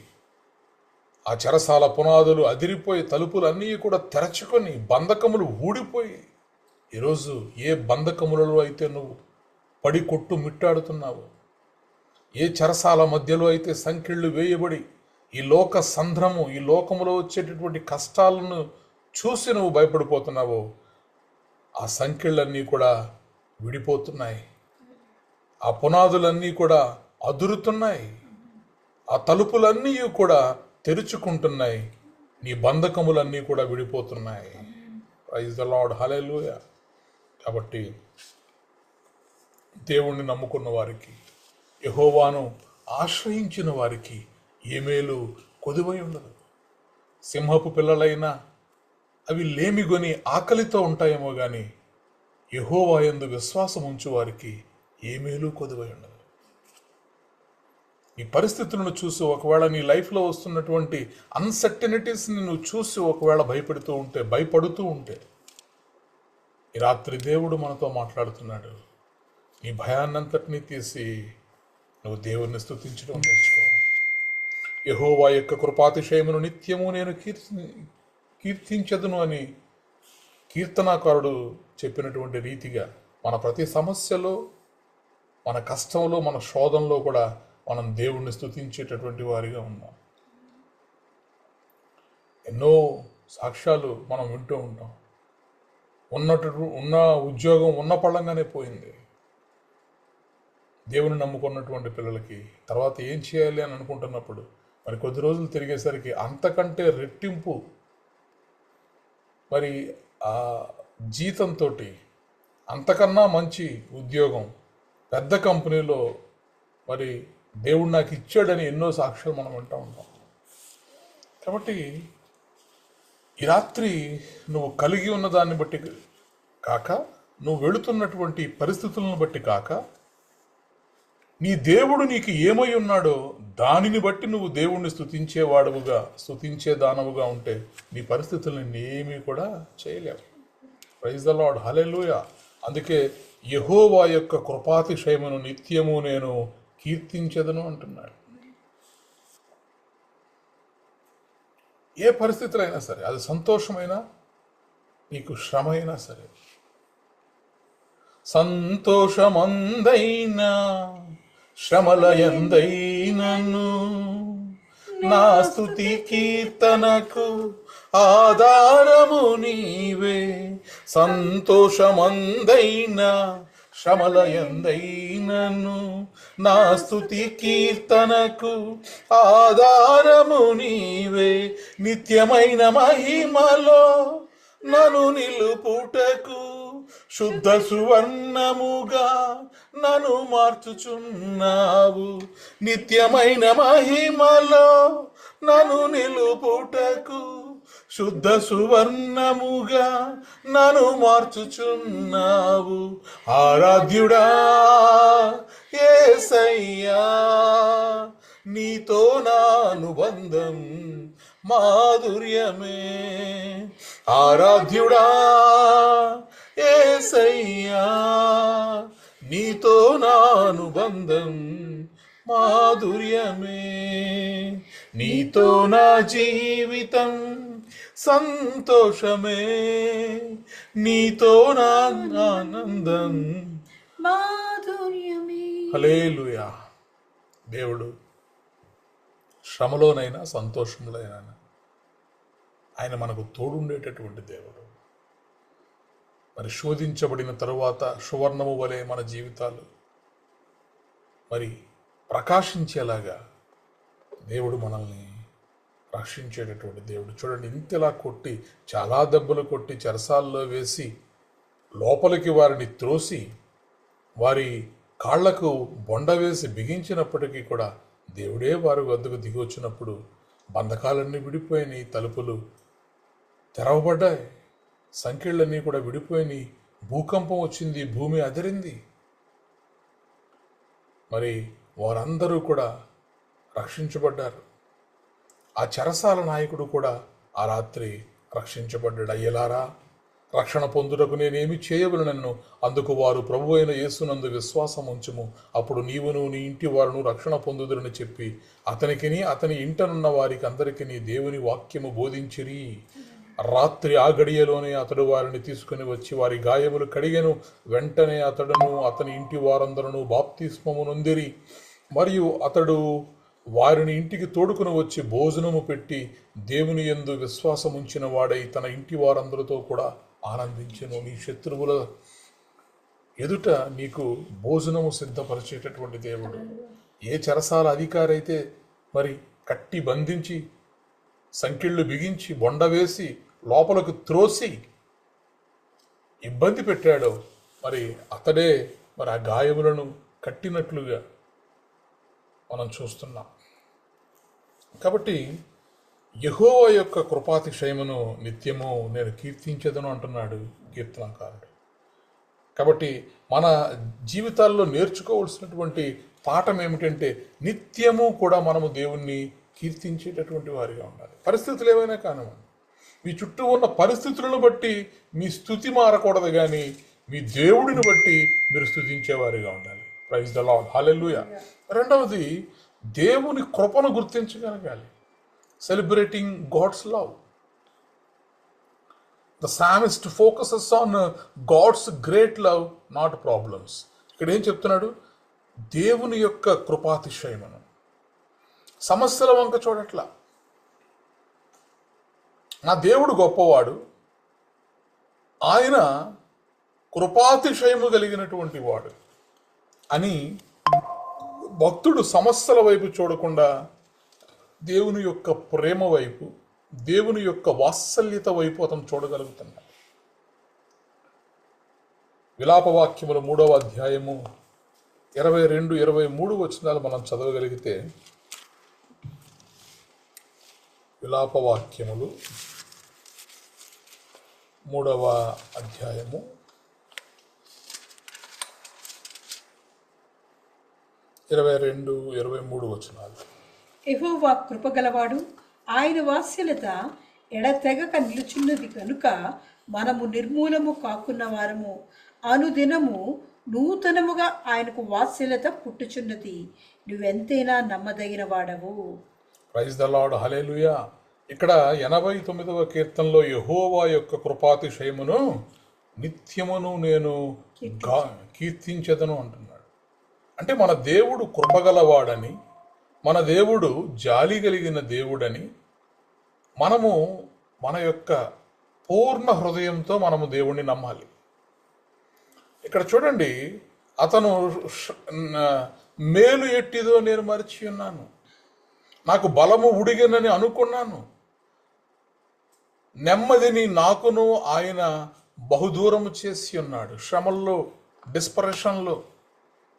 ఆ చెరసాల పునాదులు అదిరిపోయి తలుపులు అన్నీ కూడా తెరచుకొని బంధకములు ఊడిపోయి, ఈరోజు ఏ బంధకములలో అయితే నువ్వు పడి కొట్టు మిట్టాడుతున్నావు, ఏ చెరసాల మధ్యలో అయితే సంకెళ్ళు వేయబడి ఈ లోక సంద్రము, ఈ లోకములో వచ్చేటటువంటి కష్టాలను చూసి నువ్వు భయపడిపోతున్నావో, ఆ సంకెళ్ళన్నీ కూడా విడిపోతున్నాయి. ఆ పునాదులన్నీ కూడా అదురుతున్నాయి. ఆ తలుపులన్నీ కూడా తెరుచుకుంటున్నాయి. నీ బంధకములన్నీ కూడా విడిపోతున్నాయి. Praise the Lord, hallelujah. కాబట్టి దేవుణ్ణి నమ్ముకున్న వారికి, యెహోవాను ఆశ్రయించిన వారికి ఏ మేలు కొదువై ఉండదు. సింహపు పిల్లలైనా అవి లేమిగొని ఆకలితో ఉంటాయేమో కానీ యెహోవా యందు విశ్వాసం ఉంచు వారికి ఏ మేలు కొదువై ఉండదు. ఈ పరిస్థితులను చూసి ఒకవేళ నీ లైఫ్లో వస్తున్నటువంటి అన్సర్టనిటీస్ని నువ్వు చూసి ఒకవేళ భయపడుతూ ఉంటే ఈ రాత్రి దేవుడు మనతో మాట్లాడుతున్నాడు. నీ భయాన్నంతటినీ తీసి నువ్వు దేవుణ్ణి స్తుతించడం నేర్చుకో. యెహోవా యొక్క కృపాతిశయమును నిత్యము నేను కీర్తించదును అని కీర్తనాకారుడు చెప్పినటువంటి రీతిగా మన ప్రతి సమస్యలో, మన కష్టంలో, మన శోధనలో కూడా మనం దేవుణ్ణి స్తుతించేటటువంటి వారిగా ఉన్నాం. ఎన్నో సాక్ష్యాలు మనం వింటూ ఉంటాం. ఉన్న ఉద్యోగం ఉన్న పళ్ళంగానే పోయింది. దేవుని నమ్ముకున్నటువంటి పిల్లలకి తర్వాత ఏం చేయాలి అని అనుకుంటున్నప్పుడు మరి కొద్ది రోజులు తిరిగేసరికి అంతకంటే రెట్టింపు మరి ఆ జీతంతో అంతకన్నా మంచి ఉద్యోగం పెద్ద కంపెనీలో మరి దేవుడు నాకు ఇచ్చాడని ఎన్నో సాక్ష్యాలు మనం వింటూ ఉంటాం. కాబట్టి ఈ రాత్రి నువ్వు కలిగి ఉన్న దాన్ని బట్టి కాక, నువ్వు వెళుతున్నటువంటి పరిస్థితులను బట్టి కాక, నీ దేవుడు నీకు ఏమై ఉన్నాడో దానిని బట్టి నువ్వు దేవుణ్ణి స్తుతించే దానవుగా ఉంటే నీ పరిస్థితులను ఏమీ కూడా చేయలేవు. ప్రైజ్ ద లార్డ్, హల్లెలూయా. అందుకే యెహోవా యొక్క కృపాతిశయమును నిత్యము నేను కీర్తించెదను అంటున్నాడు. ఏ పరిస్థితులు అయినా సరే, అది సంతోషమైనా నీకు శ్రమ అయినా సరే, సంతోషమందైనా శ్రమల యందైనను నా స్తుతి కీర్తనకు ఆధారము నీవే. సంతోషమందైనా శ్రమల యందైనను నా స్తుతి కీర్తనకు ఆధారము నీవే. నిత్యమైన మహిమలో నన్ను నిలుపుటకు శుద్ధ సువర్ణముగా నన్ను మార్చుచున్నావు. నిత్యమైన మహిమలో నన్ను నిలుపుటకు శుద్ధ సువర్ణముగా నన్ను మార్చుచున్నావు. ఆరాధ్యుడా యేసయ్యా, నీతో నా అనుబంధం మాధుర్యమే. ఆరాధ్యుడా యేసయ్యా, నీతో నా అనుబంధం మాధుర్యమే. నీతో నా జీవితం సంతోషమే, నీతో నా ఆనందం మాధుర్యమే. హల్లెలూయా. దేవుడు శ్రమలోనైనా సంతోషంలోనైనా ఆయన మనకు తోడుండేటటువంటి దేవుడు. మరి శోధించబడిన తరువాత సువర్ణము వలె మన జీవితాలు మరి ప్రకాశించేలాగా దేవుడు మనల్ని రక్షించేటటువంటి దేవుడు. చూడండి, ఇంతలా కొట్టి, చాలా దెబ్బలు కొట్టి చెరసాల్లో వేసి లోపలికి వారిని త్రోసి వారి కాళ్లకు బొండ వేసి బిగించినప్పటికీ కూడా దేవుడే వారి వద్దకు దిగి వచ్చినప్పుడు బంధకాలన్నీ విడిపోయినాయి, తలుపులు తెరవబడ్డాయి, సంఖ్యలన్నీ కూడా విడిపోయినాయి, భూకంపం వచ్చింది, భూమి అదిరింది. మరి వారందరూ కూడా రక్షించబడ్డారు. ఆ చెరసాల నాయకుడు కూడా ఆ రాత్రి రక్షించబడ్డాడు. అయ్యలారా, రక్షణ పొందుటకు నేనేమి చేయవలనన్ను, అందుకు వారు ప్రభు అయిన యేసునందు విశ్వాసం ఉంచుము, అప్పుడు నీవును నీ ఇంటి వారును రక్షణ పొందుదురని చెప్పి అతనికిని అతని ఇంటనున్న వారికి అందరికీ నీ దేవుని వాక్యము బోధించిరి. రాత్రి ఆ గడియలోనే అతడు వారిని తీసుకుని వచ్చి వారి గాయములు కడిగెను. వెంటనే అతడును అతని ఇంటి వారందరూ బాప్తిస్మము నొందిరి. మరియు అతడు వారిని ఇంటికి తోడుకుని వచ్చి భోజనము పెట్టి దేవుని యందు విశ్వాసం ఉంచిన వాడై తన ఇంటి వారందరితో కూడా ఆనందించెను. నీ శత్రువుల ఎదుట నీకు భోజనము సిద్ధపరిచేటటువంటి దేవుడు. ఏ చెరసాల అధికారి అయితే మరి కట్టి బంధించి సంకెళ్ళు బిగించి బొండ వేసి లోపలకు త్రోసి ఇబ్బంది పెట్టాడో మరి అతడే మరి ఆ గాయములను కట్టినట్లుగా మనం చూస్తున్నాం. కాబట్టి యెహోవా యొక్క కృపాతిశయమును నిత్యము నేను కీర్తించెదను అంటున్నాడు కీర్తనకారుడు. కాబట్టి మన జీవితాల్లో నేర్చుకోవాల్సినటువంటి పాఠం ఏమిటంటే నిత్యము కూడా మనము దేవుణ్ణి కీర్తించేటటువంటి వారిగా ఉండాలి. పరిస్థితులు ఏమైనా కానివ్వండి, మీ చుట్టూ ఉన్న పరిస్థితులను బట్టి మీ స్తుతి మారకూడదు, కానీ మీ దేవుడిని బట్టి మీరు స్తుతించేవారిగా ఉండాలి. Praise the Lord, hallelujah. రెండవది, దేవుని కృపను గుర్తించగలగాలి. Celebrating God's love. The psalmist focuses on God's great love, not problems. ఇక్కడ ఏం చెప్తున్నాడు? దేవుని యొక్క కృపాతిశయమును. సమస్యల వంక చూడట్లా. నా దేవుడు గొప్పవాడు, ఆయన కృపాతిశయము కలిగినటువంటి వాడు అని భక్తుడు సమస్యల వైపు చూడకుండా దేవుని యొక్క ప్రేమ వైపు, దేవుని యొక్క వాత్సల్యత వైపు అతను చూడగలుగుతున్నాడు. విలాపవాక్యములు 3వ అధ్యాయము 22, 23 వచనాలు మనం చదవగలిగితే, విలాపవాక్యములు 3వ అధ్యాయము 22, 23 వచనాలు. యెహోవా కృపగలవాడు, ఆయన వాత్సల్యత ఎడతెగక నిలుచున్నది కనుక మనము నిర్మూలము కాకున్న వారము. అనుదినము నూతనముగా ఆయనకు వాత్సల్యత పుట్టుచున్నది. నువ్వెంతైనా నమ్మదగిన వాడవు. ప్రైజ్ ద లార్డ్, హల్లెలూయా. ఇక్కడ 89వ కీర్తనలో యెహోవా యొక్క కృపాతిశయమును నిత్యమును నేను కీర్తించెదను అంటున్నాడు. అంటే మన దేవుడు కృపగలవాడని, మన దేవుడు జాలి కలిగిన దేవుడని మనము మన యొక్క పూర్ణ హృదయంతో మనము దేవుణ్ణి నమ్మాలి. ఇక్కడ చూడండి, అతను మేలు ఎట్టిదో నేను మరిచి ఉన్నాను, నాకు బలము ఉడిగినని అనుకున్నాను, నెమ్మదిని నాకును ఆయన బహుదూరము చేసి ఉన్నాడు. శ్రమల్లో,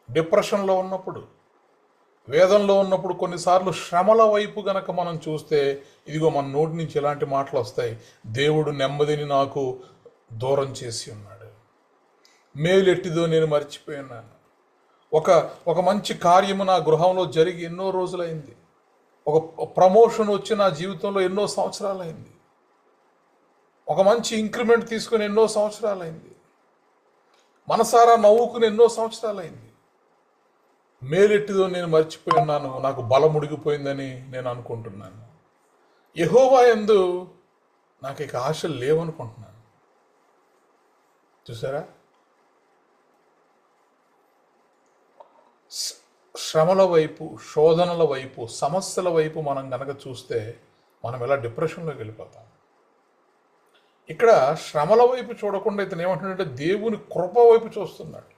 డిప్రెషన్లో ఉన్నప్పుడు, వేదంలో ఉన్నప్పుడు కొన్నిసార్లు శ్రమల వైపు గనక మనం చూస్తే, ఇదిగో మన నోటి నుంచి ఎలాంటి మాటలు వస్తాయి? దేవుడు నెమ్మదిని నాకు దూరం చేసి ఉన్నాడు, మేలెట్టిదో నేను మర్చిపోయినాను. ఒక మంచి కార్యము నా గృహంలో జరిగి ఎన్నో రోజులైంది, ఒక ప్రమోషన్ వచ్చి నా జీవితంలో ఎన్నో సంవత్సరాలైంది, ఒక మంచి ఇంక్రిమెంట్ తీసుకుని ఎన్నో సంవత్సరాలైంది, మనసారా నవ్వుకుని ఎన్నో సంవత్సరాలైంది. మేలెట్టిదో నేను మర్చిపోయి ఉన్నాను, నాకు బలం ఉడిగిపోయిందని నేను అనుకుంటున్నాను. యెహోవా యందు నాకు ఇక ఆశలు లేవనుకుంటున్నాను. చూసారా? శ్రమల వైపు, శోధనల వైపు, సమస్యల వైపు మనం గనక చూస్తే మనం ఎలా డిప్రెషన్లోకి వెళ్ళిపోతాం. ఇక్కడ శ్రమల వైపు చూడకుండా ఇతను ఏమంటున్నాడంటే దేవుని కృప వైపు చూస్తున్నాడు.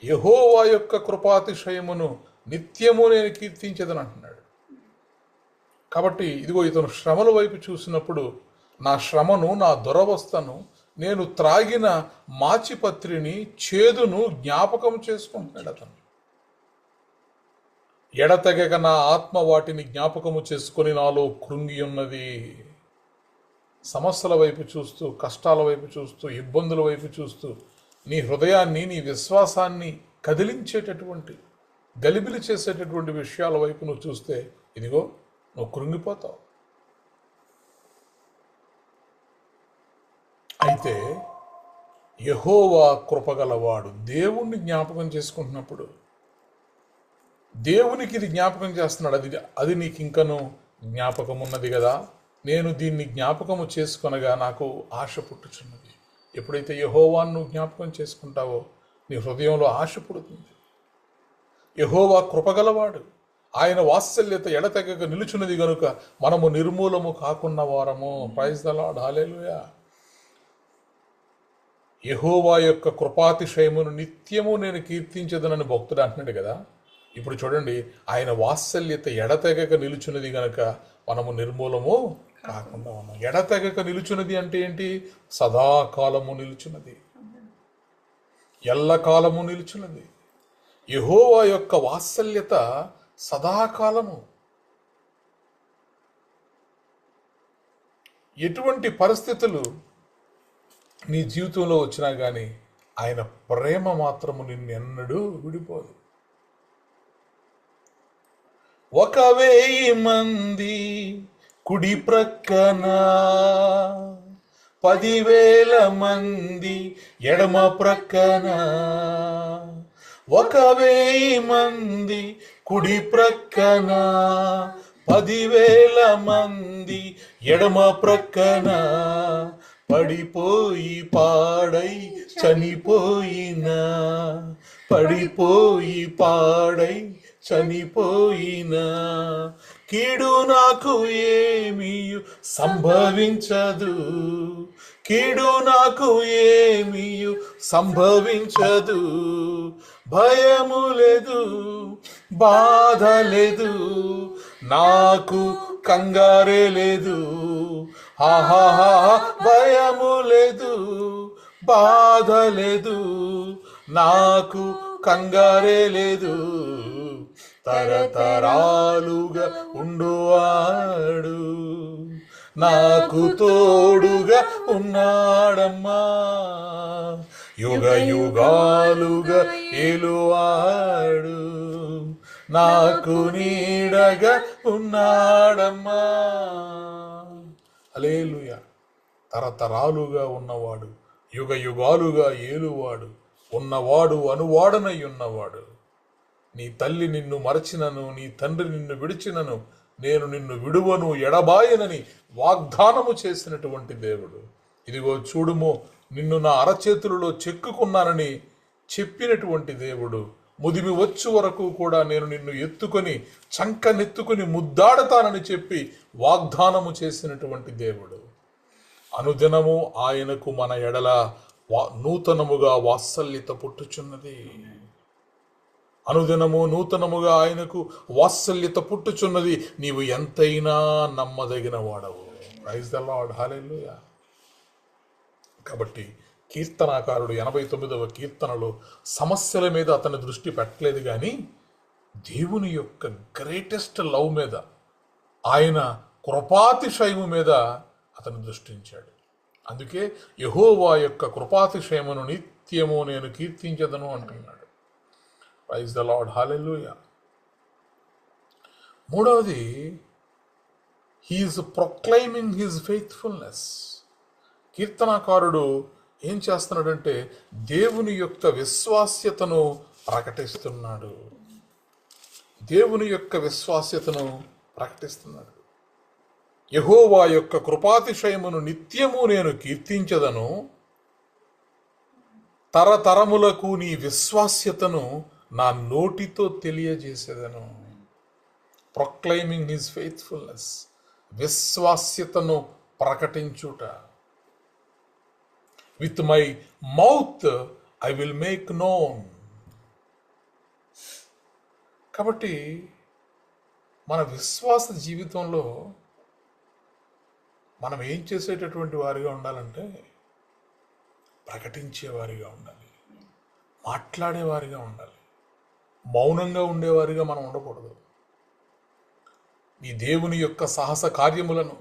యెహోవా యొక్క కృపాతిశయమును నిత్యము నేను కీర్తించేదని అంటున్నాడు. కాబట్టి ఇదిగో ఇతను శ్రమల వైపు చూసినప్పుడు నా శ్రమను, నా దురవస్థను, నేను త్రాగిన మాచిపత్రిని, చేదును జ్ఞాపకం చేసుకుంటున్నాడు అతను. ఎడతెగక నా ఆత్మ వాటిని జ్ఞాపకము చేసుకొని నాలో కృంగి ఉన్నది. సమస్యల వైపు చూస్తూ, కష్టాల వైపు చూస్తూ, ఇబ్బందుల వైపు చూస్తూ, నీ హృదయాన్ని, నీ విశ్వాసాన్ని కదిలించేటటువంటి, గలిబిలి చేసేటటువంటి విషయాల వైపు నువ్వు చూస్తే ఇదిగో నువ్వు కృంగిపోతావు. అయితే యెహోవా కృపగలవాడు. దేవుణ్ణి జ్ఞాపకం చేసుకుంటున్నప్పుడు దేవునికి ఇది జ్ఞాపకం చేస్తున్నాడు. అది నీకు ఇంకను జ్ఞాపకం ఉన్నది కదా, నేను దీన్ని జ్ఞాపకము చేసుకొనగా నాకు ఆశ పుట్టుచున్నది. ఎప్పుడైతే యెహోవాను నువ్వు జ్ఞాపకం చేసుకుంటావో నీ హృదయంలో ఆశ పుడుతుంది. యెహోవా కృపగలవాడు, ఆయన వాత్సల్యత ఎడతెగక నిలుచున్నది గనుక మనము నిర్మూలము కాకున్న వారము. ప్రైజ్ ద లార్డ్, హల్లెలూయా. యెహోవా యొక్క కృపాతిశయమును నిత్యము నేను కీర్తించదనని భక్తుడు అంటున్నాడు కదా. ఇప్పుడు చూడండి, ఆయన వాత్సల్యత ఎడతెగక నిలుచున్నది గనక మనము నిర్మూలము కాకుండా ఉన్నాం. ఎడతెగక నిలుచున్నది అంటే ఏంటి? సదాకాలము నిలుచున్నది, ఎల్లకాలము నిలుచున్నది. యెహోవా యొక్క వాత్సల్యత సదాకాలము. ఎటువంటి పరిస్థితులు నీ జీవితంలో వచ్చినా కానీ ఆయన ప్రేమ మాత్రము నిన్నెన్నడూ విడిపోదు. 1,000 మంది కుడి ప్రక్కన, 10,000 మంది ఎడమ ప్రక్కన. 1,000 మంది కుడి ప్రక్కన, 10,000 మంది ఎడమ ప్రక్కన. పడిపోయి పాడై చనిపోయినా, పడిపోయి పాడై చనిపోయినా, కీడు నాకు ఏమీయు సంభవించదు, కీడు నాకు ఏమీయు సంభవించదు. భయము లేదు, బాధ లేదు, నాకు కంగారే లేదు. ఆహాహా, భయము లేదు, బాధ లేదు, నాకు కంగారే లేదు. తరతరాలుగా ఉండువాడు నాకు తోడుగా ఉన్నాడమ్మా, యుగ యుగాలుగా ఏలువాడు నాకు నీడగా ఉన్నాడమ్మా. హల్లెలూయా. తరతరాలుగా ఉన్నవాడు, యుగ యుగాలుగా ఏలువాడు, ఉన్నవాడు అనువాడనై ఉన్నవాడు. నీ తల్లి నిన్ను మరచినను, నీ తండ్రి నిన్ను విడిచినను, నేను నిన్ను విడువను ఎడబాయనని వాగ్దానము చేసినటువంటి దేవుడు. ఇదిగో చూడుమో, నిన్ను నా అరచేతులలో చెక్కుకున్నానని చెప్పినటువంటి దేవుడు. ముదిమి వచ్చు వరకు కూడా నేను నిన్ను ఎత్తుకొని చంకనెత్తుకొని ముద్దాడతానని చెప్పి వాగ్దానము చేసినటువంటి దేవుడు. అనుదినము ఆయనకు మన ఎడల నూతనముగా వాత్సల్యత పుట్టుచున్నది. అనుదినము నూతనముగా ఆయనకు వాత్సల్యత పుట్టుచున్నది. నీవు ఎంతైనా నమ్మదగిన వాడవు. Praise the Lord. హల్లెలూయా. కాబట్టి కీర్తనాకారుడు 89వ కీర్తనలో సమస్యల మీద అతని దృష్టి పెట్టలేదు, కానీ దేవుని యొక్క గ్రేటెస్ట్ లవ్ మీద, ఆయన కృపాతిశయము మీద అతను దృష్టించాడు. అందుకే యెహోవా యొక్క కృపాతిశయమును నిత్యము నేను కీర్తించదను అంటున్నాడు. Praise the Lord. హల్లెలూయా. మూడవది, హీఈస్ ప్రొక్లైమింగ్ హిజ్ ఫెయిత్ఫుల్నెస్. కీర్తనాకారుడు ఏం చేస్తున్నాడంటే దేవుని యొక్క విశ్వాస్యతను ప్రకటిస్తున్నాడు. దేవుని యొక్క విశ్వాస్యతను ప్రకటిస్తున్నాడు. యెహోవా యొక్క కృపాతిశయమును నిత్యము నేను కీర్తించదను, తరతరములకు నీ విశ్వాస్యతను నా నోటితో తెలియజేసేదను. ప్రొక్లైమింగ్ హిజ్ ఫెయిత్ఫుల్నెస్, విశ్వాస్యతను ప్రకటించుట. With my mouth I will make known. కాబట్టి మన విశ్వాస జీవితంలో మనం ఏం చేసేటటువంటి వారిగా ఉండాలంటే ప్రకటించేవారిగా ఉండాలి, మాట్లాడేవారిగా ఉండాలి. మౌనంగా ఉండేవారిగా మనం ఉండకూడదు. ఈ దేవుని యొక్క సాహస కార్యములను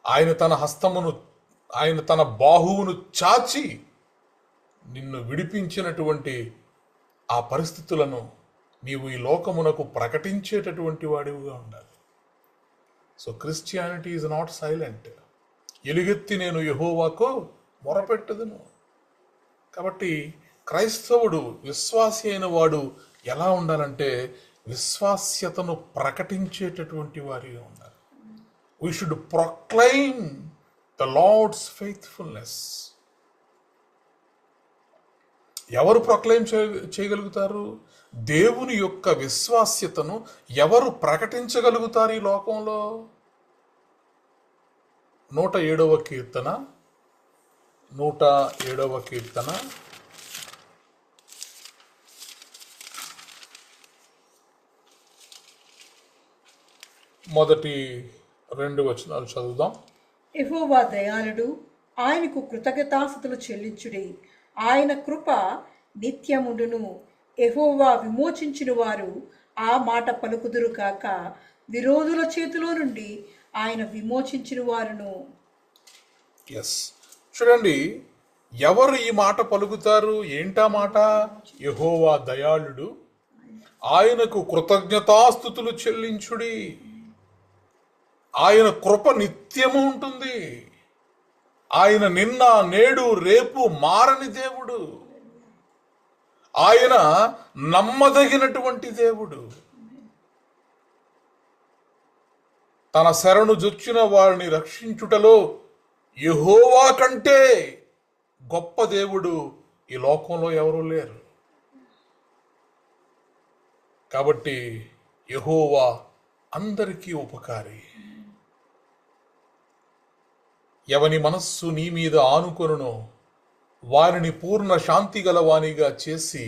ఆయన తన హస్తమును, ఆయన తన బాహువును చాచి నిన్ను విడిపించినటువంటి ఆ పరిస్థితులను నీవు ఈ లోకమునకు ప్రకటించేటటువంటి వాడివిగా ఉండాలి. So Christianity is not silent. ఎలుగెత్తి నేను యెహోవాకు మొరపెట్టుదును. కాబట్టి క్రైస్తవుడు, విశ్వాసి అయిన వాడు ఎలా ఉండాలంటే విశ్వాస్యతను ప్రకటించేటటువంటి వారిగా ఉండాలి. We should proclaim the Lord's faithfulness. ఎవరు ప్రొక్లైమ్ చేయగలుగుతారు? దేవుని యొక్క విశ్వాస్యతను ఎవరు ప్రకటించగలుగుతారు ఈ లోకంలో? 107వ కీర్తన 107వ కీర్తన 1-2 వచనాలు చదువుదాం. యెహోవా దయాళుడు, ఆయనకు కృతజ్ఞతాస్తుతులు చెల్లించుడి. ఆయన కృప నిత్యముండును. యెహోవా విమోచించిన వారు ఆ మాట పలుకుదురు కాక. విరోధుల చేతిలో నుండి ఆయన విమోచించిన వారును. చూడండి, ఎవరు ఈ మాట పలుకుతారు? ఏంటా మాట? యెహోవా దయాళుడు, ఆయనకు కృతజ్ఞతాస్తుతులు చెల్లించుడి. ఆయన కృప నిత్యము ఉంటుంది. ఆయన నిన్న నేడు రేపు మారని దేవుడు. ఆయన నమ్మదగినటువంటి దేవుడు. తన శరణు జొచ్చిన వారిని రక్షించుటలో యెహోవా కంటే గొప్ప దేవుడు ఈ లోకంలో ఎవరూ లేరు. కాబట్టి యెహోవా అందరికీ ఉపకారి. ఎవని మనస్సు నీ మీద ఆనుకొనునో వారిని పూర్ణ శాంతి గలవానిగా చేసి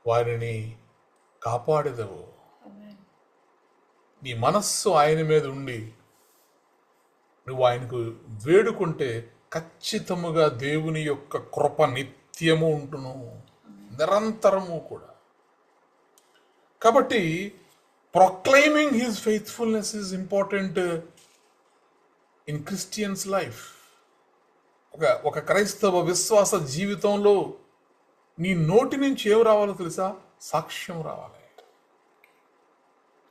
వారిని కాపాడెదవు. నీ మనస్సు ఆయన మీద ఉండి నువ్వు ఆయనకు వేడుకుంటే ఖచ్చితముగా దేవుని యొక్క కృప నిత్యము ఉంటును, నిరంతరము కూడా. కాబట్టి proclaiming his faithfulness is important in Christians life. ఒక క్రైస్తవ విశ్వాస జీవితంలో నీ నోటి నుంచి ఏం రావాలో తెలుసా? సాక్ష్యం రావాలి.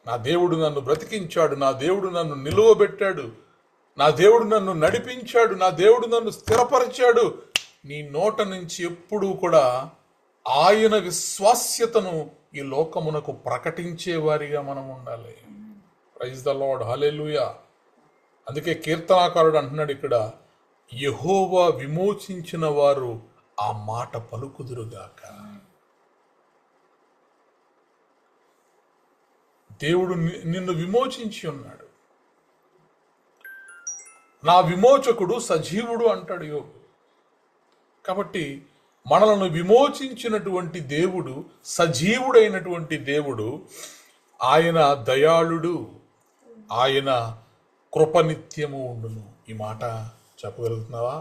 నా దేవుడు నన్ను బ్రతికించాడు, నా దేవుడు నన్ను నిలువబెట్టాడు, నా దేవుడు నన్ను నడిపించాడు, నా దేవుడు నన్ను స్థిరపరిచాడు. నీ నోట నుంచి ఎప్పుడూ కూడా ఆయన విశ్వాస్యతను ఈ లోకమునకు ప్రకటించే వారిగా మనం ఉండాలి. ప్రైజ్ ద లార్డ్, హల్లెలూయా. అందుకే కీర్తనాకారుడు అంటున్నాడు ఇక్కడ, యెహోవా విమోచించిన వారు ఆ మాట పలుకుదురుగాక. దేవుడు నిన్ను విమోచించి ఉన్నాడు. నా విమోచకుడు సజీవుడు అంటాడు యోబు. కాబట్టి మనలను విమోచించినటువంటి దేవుడు, సజీవుడైనటువంటి దేవుడు, ఆయన దయాళుడు, ఆయన కృపనిత్యము ఉండును. ఈ మాట చెప్పగలుగుతున్నావా?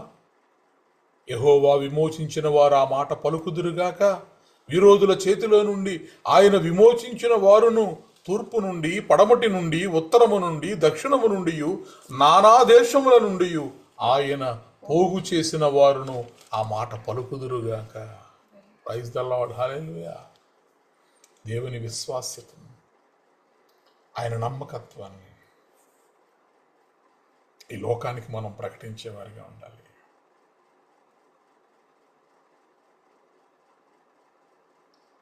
యెహోవా విమోచించిన వారు ఆ మాట పలుకుదురుగాక. విరోధుల చేతిలో నుండి ఆయన విమోచించిన వారును తూర్పు నుండి, పడమటి నుండి, ఉత్తరము నుండి, దక్షిణము నుండి, నానా దేశముల నుండి ఆయన పోగు చేసిన వారును ఆ మాట పలుకుదురుగాక. ప్రైజ్ ద లార్డ్, హల్లెలూయా. దేవుని విశ్వాస్యతను, ఆయన నమ్మకత్వాన్ని ఈ లోకానికి మనం ప్రకటించేవారిగా ఉండాలి.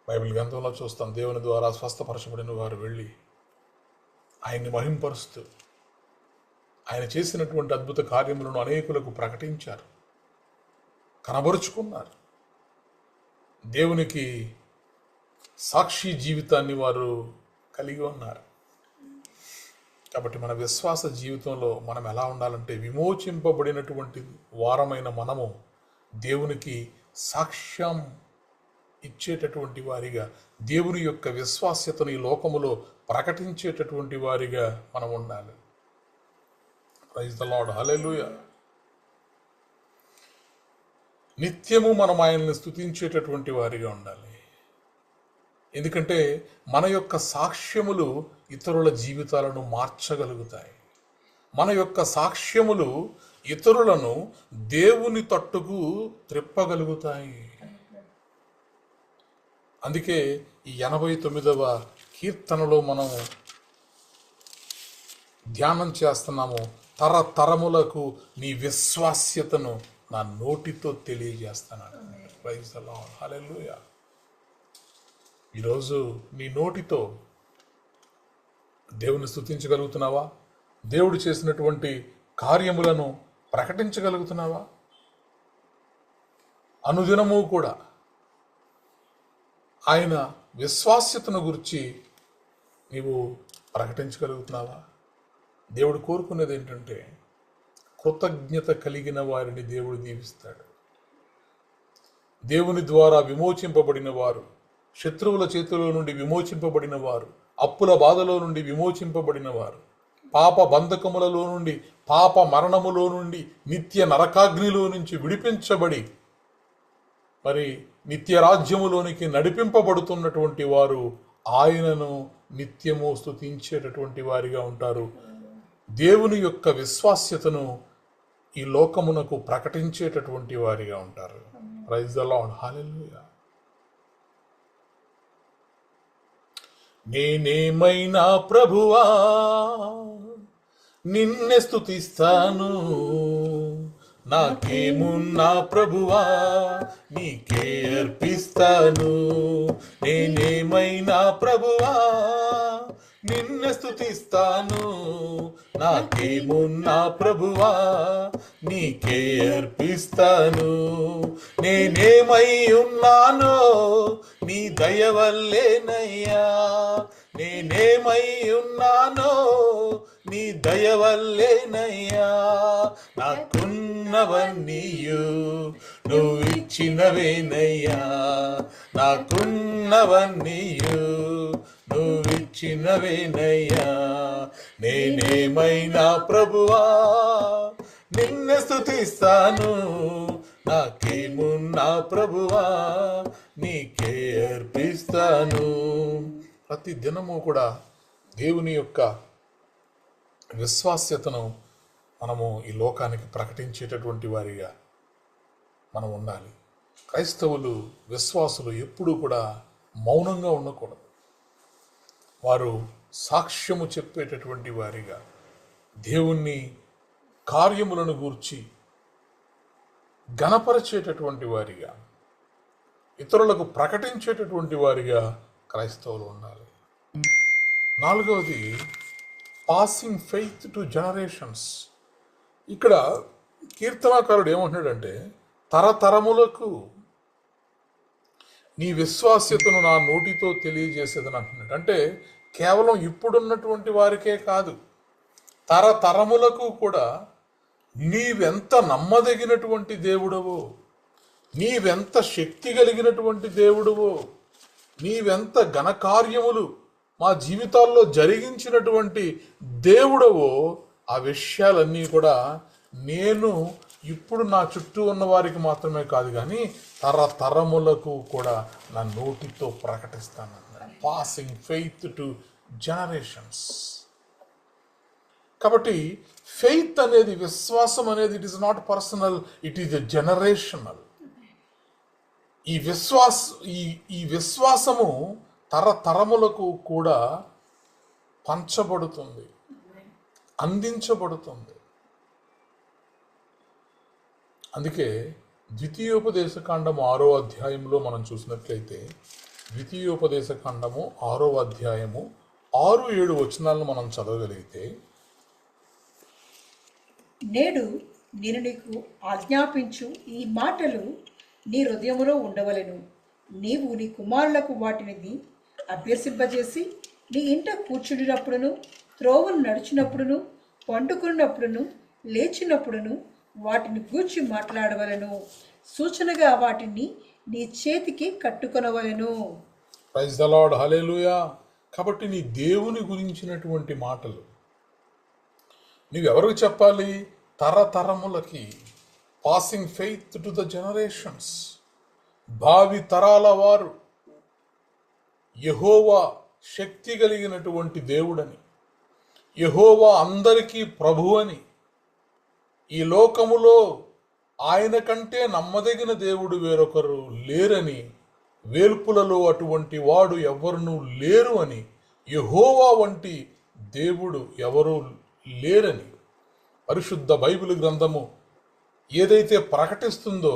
బైబిల్ గ్రంథంలో చూస్తాం, దేవుని ద్వారా స్వస్థపరచబడిన వారు వెళ్ళి ఆయన్ని మహింపరుస్తూ ఆయన చేసినటువంటి అద్భుత కార్యములను అనేకులకు ప్రకటించారు, కనబరుచుకున్నారు. దేవునికి సాక్షి జీవితాన్ని వారు కలిగి ఉన్నారు. కాబట్టి మన విశ్వాస జీవితంలో మనం ఎలా ఉండాలంటే, విమోచింపబడినటువంటి వారమైన మనము దేవునికి సాక్ష్యం ఇచ్చేటటువంటి వారిగా, దేవుని యొక్క విశ్వాస్యతను ఈ లోకములో ప్రకటించేటటువంటి వారిగా మనం ఉండాలి. ప్రైజ్ ద లార్డ్, హల్లెలూయా. నిత్యము మనం ఆయన్ని స్తుతించేటటువంటి వారిగా ఉండాలి. ఎందుకంటే మన యొక్క సాక్ష్యములు ఇతరుల జీవితాలను మార్చగలుగుతాయి. మన యొక్క సాక్ష్యములు ఇతరులను దేవుని తట్టుకు త్రిప్పగలుగుతాయి. అందుకే ఈ 89వ కీర్తనలో మనం ధ్యానం చేస్తున్నాము, తరతరములకు నీ విశ్వాస్యతను నా నోటితో తెలియజేస్తున్నాను. ప్రైజ్ ద లార్డ్, హల్లెలూయా. ఈరోజు నీ నోటితో దేవుని స్తుతించగలుగుతున్నావా? దేవుడు చేసినటువంటి కార్యములను ప్రకటించగలుగుతున్నావా? అనుదినము కూడా ఆయన విశ్వాస్యతను గురించి నీవు ప్రకటించగలుగుతున్నావా? దేవుడు కోరుకునేది ఏంటంటే కృతజ్ఞత కలిగిన వారిని దేవుడు దీవిస్తాడు. దేవుని ద్వారా విమోచింపబడిన వారు, శత్రువుల చేతిలో నుండి విమోచింపబడిన వారు, అప్పుల బాధలో నుండి విమోచింపబడిన వారు, పాప బంధకములలో నుండి, పాప మరణములో నుండి, నిత్య నరకాగ్నిలో నుంచి విడిపించబడి మరి నిత్య రాజ్యములోనికి నడిపింపబడుతున్నటువంటి వారు ఆయనను నిత్యము స్తుతించేటటువంటి వారిగా ఉంటారు. దేవుని యొక్క విశ్వాస్యతను ఈ లోకమునకు ప్రకటించేటటువంటి వారిగా ఉంటారు. Praise the Lord. హల్లెలూయా. నేనేమైనా ప్రభువా నిన్నే స్తుతిస్తాను, నాకేమున్నా ప్రభువా నీకే అర్పిస్తాను. నేనేమైనా ప్రభువా నిన్నే స్తుతిస్తాను, నాకేమున్నా ప్రభువా నీకే అర్పిస్తాను. నేనేమై ఉన్నానో నీ దయ వల్లేనయ్యా, నేనేమై ఉన్నానో నీ దయ వల్లేనయ్యా. నాకున్నవన్నీయు నువ్విచ్చినవేనయ్యా, నాకున్నవన్నీయు నువ్విచ్చినవేనయ్యా. నేనేమైనా ప్రభువా నిన్నే స్తుతిస్తాను, నాకేమున్నా ప్రభువా నీకే అర్పిస్తాను. ప్రతి దినము కూడా దేవుని యొక్క విశ్వాస్యతను మనము ఈ లోకానికి ప్రకటించేటటువంటి వారిగా మనం ఉండాలి. క్రైస్తవులు, విశ్వాసులు ఎప్పుడూ కూడా మౌనంగా ఉండకూడదు. వారు సాక్ష్యము చెప్పేటటువంటి వారిగా, దేవుని కార్యములను గూర్చి ఘనపరిచేటటువంటి వారిగా, ఇతరులకు ప్రకటించేటటువంటి వారిగా క్రైస్తవులు ఉండాలి. నాలుగవది, పాసింగ్ ఫెయిత్ టు జనరేషన్స్. ఇక్కడ కీర్తనాకారుడు ఏమంటున్నాడంటే, తరతరములకు నీ విశ్వాస్యతను నా నోటితో తెలియజేసేదని అంటున్నాడు. అంటే కేవలం ఇప్పుడున్నటువంటి వారికే కాదు, తరతరములకు కూడా నీవెంత నమ్మదగినటువంటి దేవుడవో, నీవెంత శక్తి కలిగినటువంటి దేవుడవో, నీవెంత ఘనకార్యములు మా జీవితాల్లో జరిగించినటువంటి దేవుడవో, ఆ విషయాలన్నీ కూడా నేను ఇప్పుడు నా చుట్టూ ఉన్న వారికి మాత్రమే కాదు కానీ తరతరములకు కూడా నా నోటితో ప్రకటిస్తాను. Passing faith to generations. కాబట్టి ఫెయిత్ అనేది, విశ్వాసం అనేది, it is not personal, it is generational. ఈ విశ్వాసము తరతరములకు కూడా పంచబడుతుంది, అందించబడుతుంది. అందుకే ద్వితీయోపదేశకాండము 6వ అధ్యాయంలో మనం చూసినట్లయితే, ద్వితీయోపదేశకాండము 6వ అధ్యాయము 6-7 వచనాలను మనం చదవగలిగితే, నేడు నేను నీకు ఆజ్ఞాపించు ఈ మాటలు నీ హృదయములో ఉండవలెను. నీవు నీ కుమారులకు వాటిని అభ్యసింపజేసి నీ ఇంట కూర్చుండినప్పుడును, త్రోవను నడిచినప్పుడును, పండుకున్నప్పుడును, లేచినప్పుడును వాటిని గూర్చి మాట్లాడవలను. సూచనగా వాటిని నీ చేతికి కట్టుకొనవలెను. Praise the Lord. హల్లెలూయా. కాబట్టి నీ దేవుని గురించినటువంటి మాటలు నీవెవరికి చెప్పాలి? తరతరములకి. Passing faith to the generations. భావి తరాల వారు యెహోవా శక్తి కలిగినటువంటి దేవుడని, యెహోవా అందరికీ ప్రభువని, ఈ లోకములో ఆయన కంటే నమ్మదగిన దేవుడు వేరొకరు లేరని, వేల్పులలో అటువంటి వాడు ఎవరునూ లేరు అని, యెహోవా వంటి దేవుడు ఎవరూ లేరని పరిశుద్ధ బైబిల్ గ్రంథము ఏదైతే ప్రకటిస్తుందో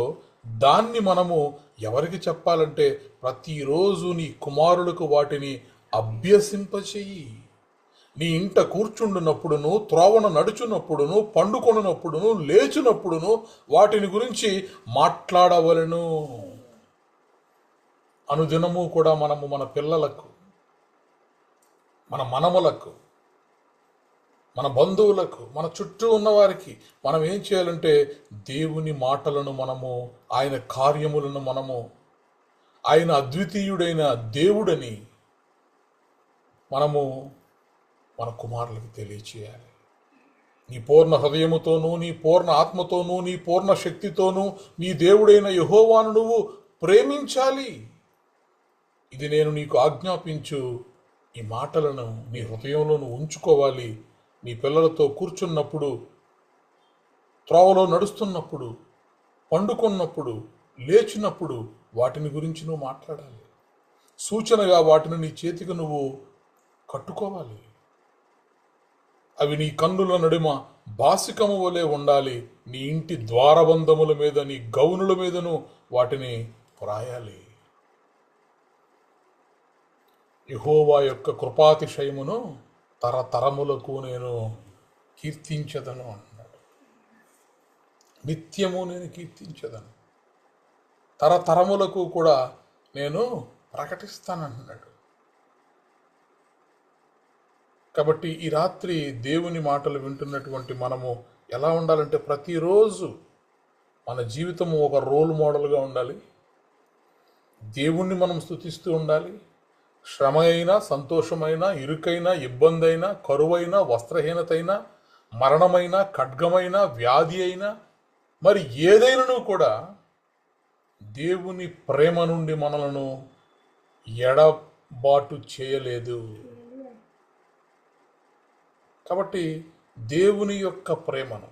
దాన్ని మనము ఎవరికి చెప్పాలంటే, ప్రతిరోజు నీ కుమారులకు వాటిని అభ్యసింపచేయి. నీ ఇంట కూర్చుండునప్పుడును, త్రోవను నడుచున్నప్పుడును, పండుకొనున్నప్పుడును, లేచినప్పుడును వాటిని గురించి మాట్లాడవలెను. అనుదినము కూడా మనము మన పిల్లలకు, మన మనములకు, మన బంధువులకు, మన చుట్టూ ఉన్న వారికి మనం ఏం చేయాలంటే దేవుని మాటలను మనము, ఆయన కార్యములను మనము, ఆయన అద్వితీయుడైన దేవుడని మనము మన కుమారులకు తెలియచేయాలి. నీ పూర్ణ హృదయముతోనూ, నీ పూర్ణ ఆత్మతోనూ, నీ పూర్ణ శక్తితోనూ నీ దేవుడైన యెహోవాను నువ్వు ప్రేమించాలి. ఇది నేను నీకు ఆజ్ఞాపించు ఈ మాటలను నీ హృదయంలో నువ్వు ఉంచుకోవాలి. నీ పిల్లలతో కూర్చున్నప్పుడు, త్రోవలో నడుస్తున్నప్పుడు, పండుకున్నప్పుడు, లేచినప్పుడు వాటిని గురించి నువ్వు మాట్లాడాలి. సూచనగా వాటిని నీ చేతికి నువ్వు కట్టుకోవాలి. అవి నీ కన్నుల నడుమ బాసికము వలె ఉండాలి. నీ ఇంటి ద్వారబంధముల మీద, నీ గౌనుల మీదను వాటిని వ్రాయాలి. యెహోవా యొక్క కృపాతిశయమును తరతరములకు నేను కీర్తించదను అన్నాడు. నిత్యము నేను కీర్తించదను, తరతరములకు కూడా నేను ప్రకటిస్తానంటున్నాడు. కాబట్టి ఈ రాత్రి దేవుని మాటలు వింటున్నటువంటి మనము ఎలా ఉండాలంటే ప్రతిరోజు మన జీవితము ఒక రోల్ మోడల్గా ఉండాలి. దేవుణ్ణి మనం స్తుతిస్తూ ఉండాలి. శ్రమ అయినా, సంతోషమైనా, ఇరుకైనా, ఇబ్బంది అయినా, కరువైనా, వస్త్రహీనతైనా, మరణమైనా, ఖడ్గమైనా, వ్యాధి అయినా, మరి ఏదైనాను కూడా దేవుని ప్రేమ నుండి మనలను ఎడబాటు చేయలేదు. కాబట్టి దేవుని యొక్క ప్రేమను,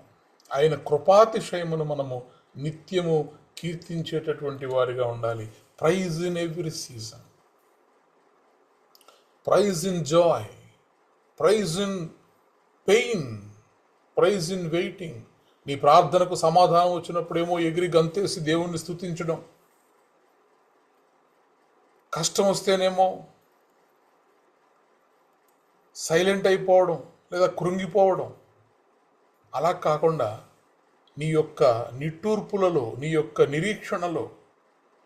ఆయన కృపాతిశయమును మనము నిత్యము కీర్తించేటటువంటి వారిగా ఉండాలి. Praise in every season, praise in joy, praise in pain, praise in waiting. నీ ప్రార్థనకు సమాధానం వచ్చినప్పుడేమో ఎగిరి గంతేసి దేవుణ్ణి స్తుతించడం, కష్టం వస్తేనేమో సైలెంట్ అయిపోవడం లేదా కృంగిపోవడం. అలా కాకుండా నీ యొక్క నిట్టూర్పులలో, నీ యొక్క నిరీక్షణలో,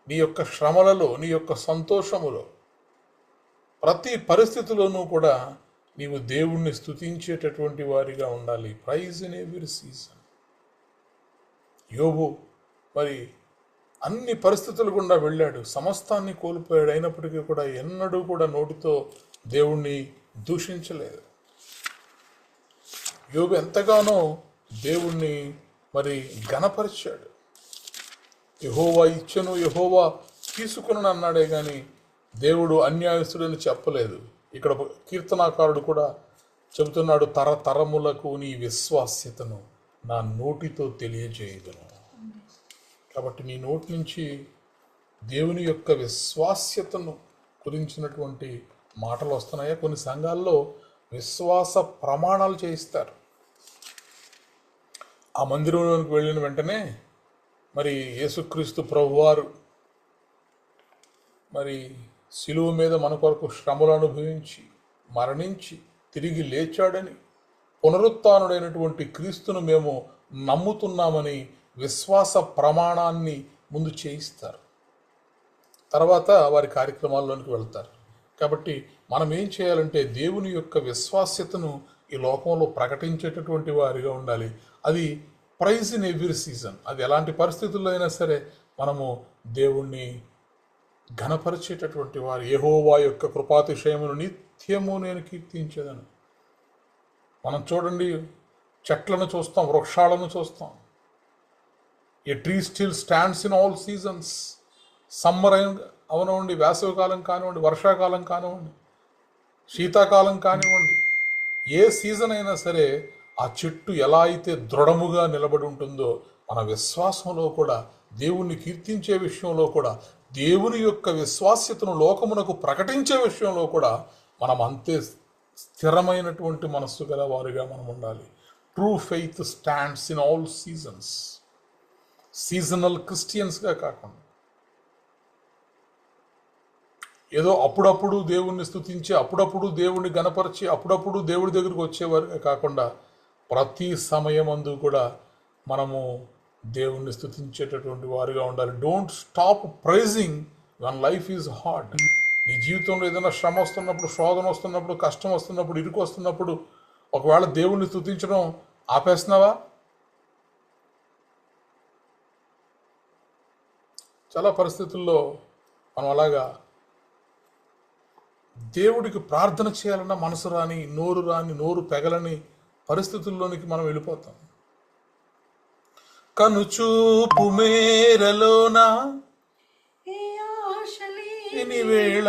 నీ యొక్క శ్రమలలో, నీ యొక్క సంతోషములో, ప్రతి పరిస్థితిలోనూ కూడా నీవు దేవుణ్ణి స్తుతించేటటువంటి వారిగా ఉండాలి. Praise in every season. యోబు మరి అన్ని పరిస్థితులు గుండా వెళ్ళాడు, సమస్తాన్ని కోల్పోయాడు. అయినప్పటికీ కూడా ఎన్నడూ కూడా నోటితో దేవుణ్ణి దూషించలేదు. యోబు ఎంతగానో దేవుణ్ణి మరి ఘనపరిచాడు. యెహోవా ఇచ్చెను, యెహోవా తీసుకుని అన్నాడే కానీ దేవుడు అన్యాయస్తుడని చెప్పలేదు. ఇక్కడ కీర్తనాకారుడు కూడా చెబుతున్నాడు, తరతరములకు నీ విశ్వాస్యతను నా నోటితో తెలియజేయదును. కాబట్టి నీ నోటి నుంచి దేవుని యొక్క విశ్వాస్యతను గురించినటువంటి మాటలు వస్తున్నాయా? కొన్ని సంఘాల్లో విశ్వాస ప్రమాణాలు చేయిస్తారు. ఆ మందిరంలోనికి వెళ్ళిన వెంటనే మరి యేసుక్రీస్తు ప్రభువారు మరి శిలువ మీద మన కొరకు శ్రమలు అనుభవించి, మరణించి, తిరిగి లేచాడని, పునరుత్థానుడైనటువంటి క్రీస్తును మేము నమ్ముతున్నామని విశ్వాస ప్రమాణాన్ని ముందు చేయిస్తారు. తర్వాత వారి కార్యక్రమాల్లోనికి వెళ్తారు. కాబట్టి మనం ఏం చేయాలంటే దేవుని యొక్క విశ్వాస్యతను ఈ లోకంలో ప్రకటించేటటువంటి వారిగా ఉండాలి. అది ప్రైజ్ ఇన్ ఎవ్రీ సీజన్. అది ఎలాంటి పరిస్థితుల్లో అయినా సరే మనము దేవుణ్ణి ఘనపరిచేటటువంటి వారు. యెహోవా యొక్క కృపాతిశయమును నిత్యము నేను కీర్తించేదను. మనం చూడండి, చెట్లను చూస్తాం, వృక్షాలను చూస్తాం. ఏ tree still stands in all seasons. Summer అవనివ్వండి, వేసవికాలం కానివ్వండి, వర్షాకాలం కానివ్వండి, శీతాకాలం కానివ్వండి, ఏ సీజన్ అయినా సరే ఆ చెట్టు ఎలా అయితే దృఢముగా నిలబడి ఉంటుందో మన విశ్వాసంలో కూడా, దేవుణ్ణి కీర్తించే విషయంలో కూడా, దేవుని యొక్క విశ్వాస్యతను లోకమునకు ప్రకటించే విషయంలో కూడా మనం అంతే స్థిరమైనటువంటి మనస్సు గల వారిగా మనం ఉండాలి. True faith stands in all seasons. Seasonal క్రిస్టియన్స్గా కాకుండా ఏదో అప్పుడప్పుడు దేవుణ్ణి స్తుతించి, అప్పుడప్పుడు దేవుణ్ణి గణపరిచి, అప్పుడప్పుడు దేవుడి దగ్గరికి వచ్చేవారుగా కాకుండా ప్రతి సమయమందు కూడా మనము దేవుణ్ణి స్తుతించేటటువంటి వారుగా ఉండాలి. Don't stop praising when life is hard. నీ జీవితంలో ఏదైనా శ్రమ వస్తున్నప్పుడు, శోధన వస్తున్నప్పుడు, కష్టం వస్తున్నప్పుడు, ఇరుకు వస్తున్నప్పుడు ఒకవేళ దేవుణ్ణి స్తుతించడం ఆపేస్తున్నావా? చాలా పరిస్థితుల్లో మనం అలాగా దేవుడికి ప్రార్థన చేయాలన్నా మనసు రాని, నోరు పెగలని పరిస్థితుల్లోనికి మనం వెళ్ళిపోతాం. కనుచూపు మేరలోన ఎని వేళ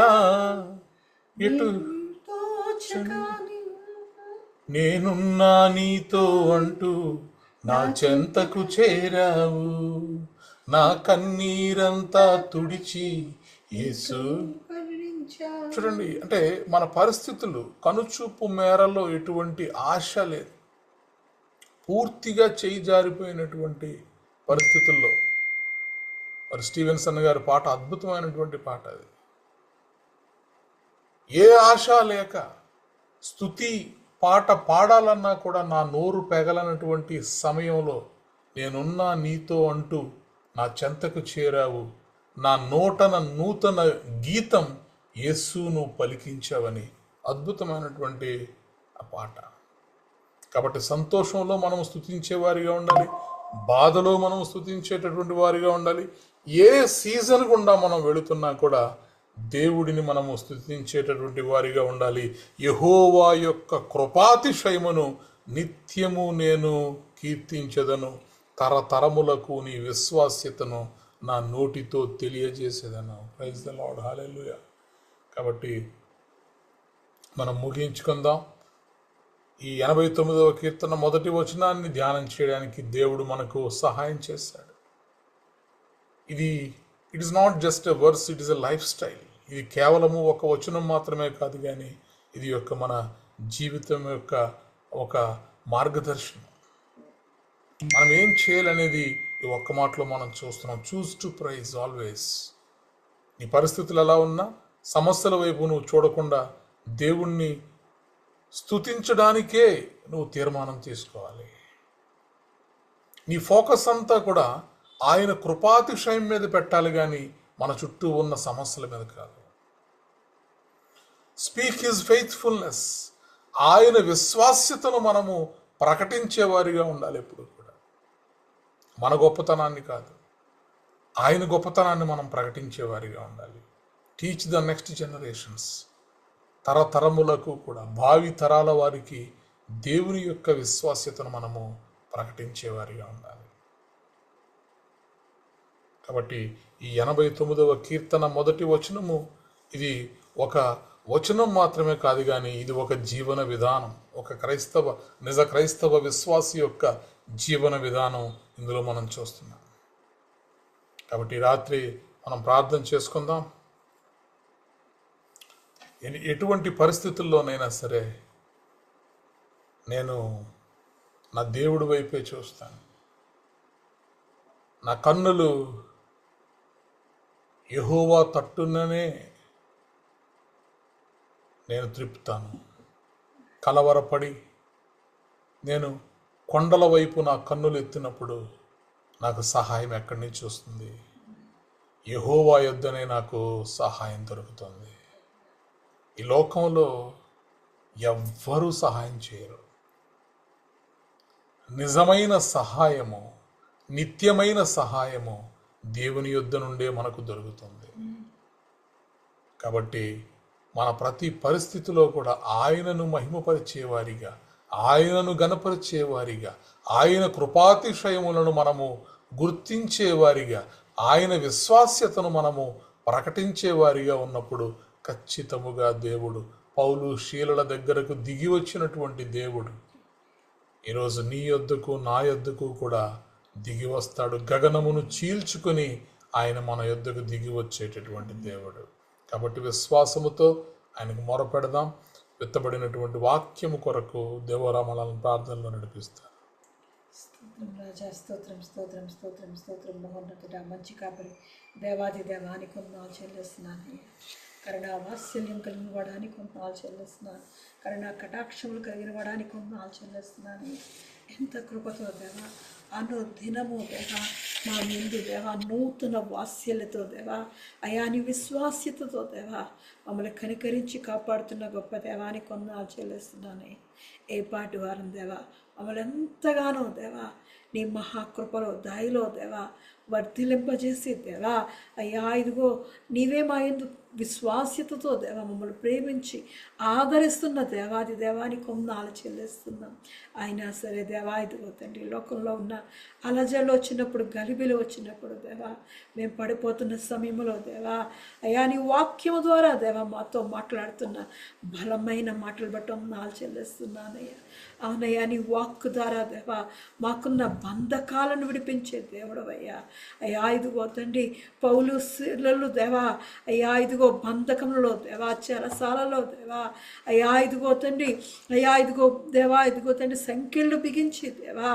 ఎటు నేనున్నా నీతో అంటూ నా చెంతకు చేరావు, నా కన్నీరంతా తుడిచి యేసు. చూడండి, అంటే మన పరిస్థితులు కనుచూపు మేరలో ఎటువంటి ఆశ లేదు, పూర్తిగా చేయి జారిపోయినటువంటి పరిస్థితుల్లో మరి స్టీవెన్సన్ గారి పాట అద్భుతమైనటువంటి పాట అది. ఏ ఆశ లేక స్తుతి పాట పాడాలన్నా కూడా నా నోరు పెగలనటువంటి సమయంలో నేనున్నా నీతో అంటూ నా చెంతకు చేరావు, నా నోటన నూతన గీతం యేసును పలికించావని అద్భుతమైనటువంటి ఆ పాట. కాబట్టి సంతోషంలో మనం స్తుతించేవారిగా ఉండాలి, బాధలో మనం స్తుతించేటటువంటి వారిగా ఉండాలి. ఏ సీజన్ గుండా మనం వెళుతున్నా కూడా దేవుడిని మనము స్తుతించేటటువంటి వారిగా ఉండాలి. యెహోవా యొక్క కృపాతిశయమును నిత్యము నేను కీర్తించెదను, తరతరములకు నీ విశ్వాస్యతను నా నోటితో తెలియజేసేదను. Praise the Lord, hallelujah. కాబట్టి మనం ముగించుకుందాం. ఈ 89వ కీర్తన మొదటి వచనాన్ని ధ్యానం చేయడానికి దేవుడు మనకు సహాయం చేశాడు. It is not just a verse, it is a life style. ఇది కేవలము ఒక వచనం మాత్రమే కాదు, కానీ ఇది యొక్క మన జీవితం యొక్క ఒక మార్గదర్శనం. మనం ఏం చేయాలనేది ఈ ఒక్క మాటలో మనం చూస్తున్నాం. Choose to praise always. నీ పరిస్థితులు ఎలా ఉన్నా సమస్యల వైపు నువ్వు చూడకుండా దేవుణ్ణి స్తుతించడానికే నువ్వు తీర్మానం తీసుకోవాలి. నీ ఫోకస్ అంతా కూడా ఆయన కృపాతిశయం మీద పెట్టాలి, కానీ మన చుట్టూ ఉన్న సమస్యల మీద కాదు. Speak his faithfulness. ఆయన విశ్వాస్యతను మనము ప్రకటించేవారిగా ఉండాలి ఎప్పుడు కూడా. మన గొప్పతనాన్ని కాదు, ఆయన గొప్పతనాన్ని మనం ప్రకటించేవారిగా ఉండాలి. Teach the next generations. తరతరములకు కూడా, భావి తరాల వారికి దేవుని యొక్క విశ్వాస్యతను మనము ప్రకటించేవారిగా ఉండాలి. కాబట్టి ఈ 89వ కీర్తన మొదటి వచనము ఇది ఒక వచనం మాత్రమే కాదు, కానీ ఇది ఒక జీవన విధానం, ఒక నిజ క్రైస్తవ విశ్వాసి యొక్క జీవన విధానం ఇందులో మనం చూస్తున్నాం. కాబట్టి రాత్రి మనం ప్రార్థన చేసుకుందాం. ఎటువంటి పరిస్థితుల్లోనైనా సరే నేను నా దేవుడి వైపే చూస్తాను. నా కన్నులు యెహోవా తట్టుననే నేను త్రిప్పుతాను. కలవరపడి నేను కొండల వైపు నా కన్నులు ఎత్తినప్పుడు నాకు సహాయం ఎక్కడి నుంచి వస్తుంది? యెహోవా యొద్దనే నాకు సహాయం దొరుకుతుంది. ఈ లోకంలో ఎవ్వరూ సహాయం చేయరు. నిజమైన సహాయము, నిత్యమైన సహాయము దేవుని యొద్ద నుండే మనకు దొరుకుతుంది. కాబట్టి మన ప్రతి పరిస్థితిలో కూడా ఆయనను మహిమపరిచేవారిగా, ఆయనను గణపరిచేవారిగా, ఆయన కృపాతిశయములను మనము గుర్తించేవారిగా, ఆయన విశ్వాస్యతను మనము ప్రకటించేవారిగా ఉన్నప్పుడు ఖచ్చితముగా దేవుడు పౌలు శీలల దగ్గరకు దిగి వచ్చినటువంటి దేవుడు ఈరోజు నీ యొద్దకు నా యొద్దకు కూడా దిగి వస్తాడు. గగనమును చీల్చుకొని ఆయన మన యొద్దకు దిగి వచ్చేటటువంటి దేవుడు. కాబట్టి విశ్వాసముతో ఆయనకు మొరపెడదాం. విత్తబడినటువంటి వాక్యము కొరకు దేవరామలను ప్రార్థనలో నడిపిస్తారు. స్తోత్రం రాజా, స్తోత్రం స్తోత్రం స్తోత్రం స్తోత్రం. మహోన్నతుడా, మంచి కాపరి దేవాది దేవానికి కొందనాలు చెల్లిస్తున్నాను. కరుణా వాత్సల్యం కలిగిన వాడానికి కొందనాలు చెల్లిస్తున్నాను. కరుణా కటాక్షములు కలిగిన వాడానికి కొందనాలు చెల్లిస్తున్నాను. ఎంత కృపతో దేవా, అనుదినము దేవా మా ముందు దేవా నూతన వాత్సల్యతో దేవా, అయాని విశ్వాస్యతతో దేవా మమ్మల్ని కనికరించి కాపాడుతున్న గొప్ప దేవానికి కొందనాలు చెల్లిస్తున్నాను. ఏ పాటి వారం దేవా మమ్మల్ని ఎంతగానో దేవా నీ మహాకృపలో దయలో దేవా వర్ధిలింపజేసి దేవా అయ్యా ఇదిగో నీవే మా యందు విశ్వాస్యతతో దేవా మమ్మల్ని ప్రేమించి ఆదరిస్తున్న దేవాది దేవాని కొందాలు చెల్లిస్తున్నాం. అయినా సరే దేవా ఇదిగో తండ్రి లోకంలో ఉన్న అలజడిలో వచ్చినప్పుడు గలిబిలు వచ్చినప్పుడు దేవా మేము పడిపోతున్న సమయంలో దేవా అయ్యా నీ వాక్యము ద్వారా దేవా మాతో మాట్లాడుతున్న బలమైన మాటలు బట్టి వందనాలు చెల్లిస్తున్నానయ్యా. అవునయ్యా నీ వాక్ ద్వారా దేవా మాకున్న బంధకాలను విడిపించే దేవుడు అయ్యా. అయ్యా ఇదిగో తండ్రి పౌలు శీలలు దేవా అయ్యా ఇదిగో బంధకంలో దేవా చెరసాలలో దేవా అయ్యా ఇదిగో తండ్రి అయ్యా ఇదిగో దేవా ఇదిగో తండ్రి సంఖ్యలు బిగించి దేవా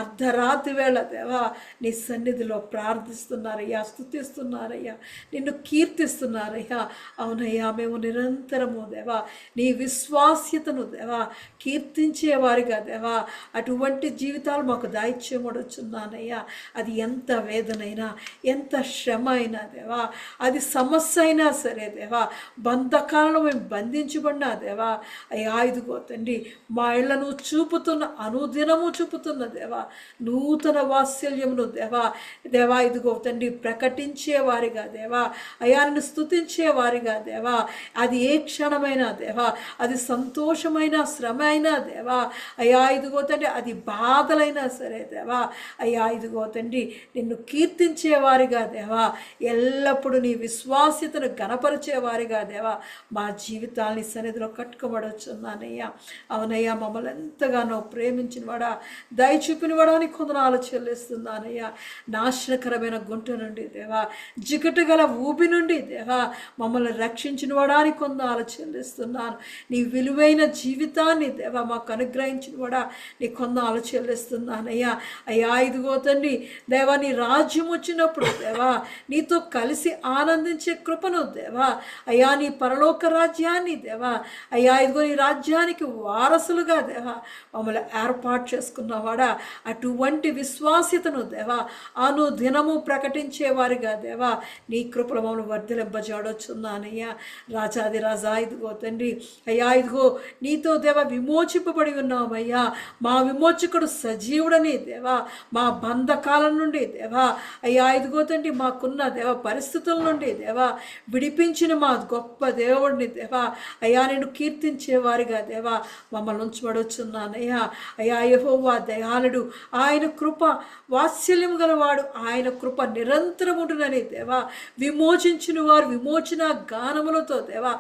అర్ధరాత్రి వేళ దేవా నీ సన్నిధిలో ప్రార్థిస్తున్నారయ్యా, స్తుతిస్తున్నారయ్యా, నిన్ను కీర్తిస్తున్నారయ్యా. అవునయ్యా మేము నిరంతరము దేవా నీ విశ్వాస్యతను దేవా కీర్తించేవారిగా దేవా అటువంటి జీవితాలు మాకు దాయిచ్చేమడుచున్నానయ్యా. అది ఎంత వేదనైనా ఎంత శ్రమ అయినా దేవా, అది సమస్య అయినా సరే దేవా, బంధకాలను మేము బంధించబడినా దేవా అయ్యా ఇదిగో తండ్రి మా ఇళ్లను చూపుతున్న అనుదినము చూపుతున్న దేవా నూతన వాత్సల్యమును దేవా దేవా ఇదిగో తండ్రి ప్రకటించేవారిగా దేవా అయ్యా నిన్ను స్తుతించేవారిగా దేవా అది ఏ క్షణమైనా దేవా అది సంతోషమైన శ్రమ అయినా దేవా అయ్యా ఇదిగో తండ్రి అది బాధలైనా సరే దేవా అయ్యా ఇదిగో తండ్రి నిన్ను కీర్తించేవారిగా దేవా ఎల్లప్పుడూ నీ విశ్వాస్యతను గణపరిచేవారిగా దేవా మా జీవితాన్ని సన్నిధిలో కట్టుకోబడొచ్చున్నానయ్యా. అవునయ్యా మమ్మల్ని ఎంతగానో ప్రేమించిన వాడా దయ చూపిన వాడాని కొందనాలు చెల్లిస్తున్నానయ్యా. నాశనకరమైన గుంట నుండి దేవా జిగటు గల ఊబి నుండి దేవా మమ్మల్ని రక్షించిన వాడాని కొందనాలు చెల్లిస్తున్నాను. నీ విలువైన జీవితాన్ని దేవా మాకు అనుగ్రహించిన వాడా నీ కొందనాలు చెల్లిస్తున్నానయ్యా. అయ్యా ఇదిగో తండ్రి దేవా నీ రాజ్యం వచ్చినప్పుడు దేవా నీతో కలిసి ఆనందించే కృపను దేవా అయ్యా నీ పరలోక రాజ్యాన్ని దేవా అయ్యా ఇదిగో నీ రాజ్యానికి వారసులుగా దేవా మమ్మల్ని ఏర్పాటు చేసుకున్నవాడా అటువంటి విశ్వాస్యతను దేవా అనుదినము ప్రకటించేవారిగా దేవా నీ కృపలో మమ్మల్ని వర్ధిలింపజేయొచ్చున్నానయ్యా. రాజాది రాజా ఇదిగో తండ్రి అయ్యా ఇదిగో నీతో దేవా విమోచింపబడి ఉన్నామయ్యా. మా విమోచకుడు సజీవుడని దేవా మా బంధకాల నుండి దేవా అయ్యా ఇదిగో తండ్రి మాకున్న దేవా పరిస్థితుల నుండి దేవా విడిపించిన మా గొప్ప దేవుడిని దేవా అయ్యా నేను కీర్తించేవారిగా దేవా మమ్మల్ని ఉంచబడుచున్నానయ్యా. అయ్యా యెహోవా దయాళుడు, ఆయన కృప వాత్సల్యం గలవాడు, ఆయన కృప నిరంతరం ఉంటునని దేవా విమోచించిన వారు విమోచన గానములతో దేవా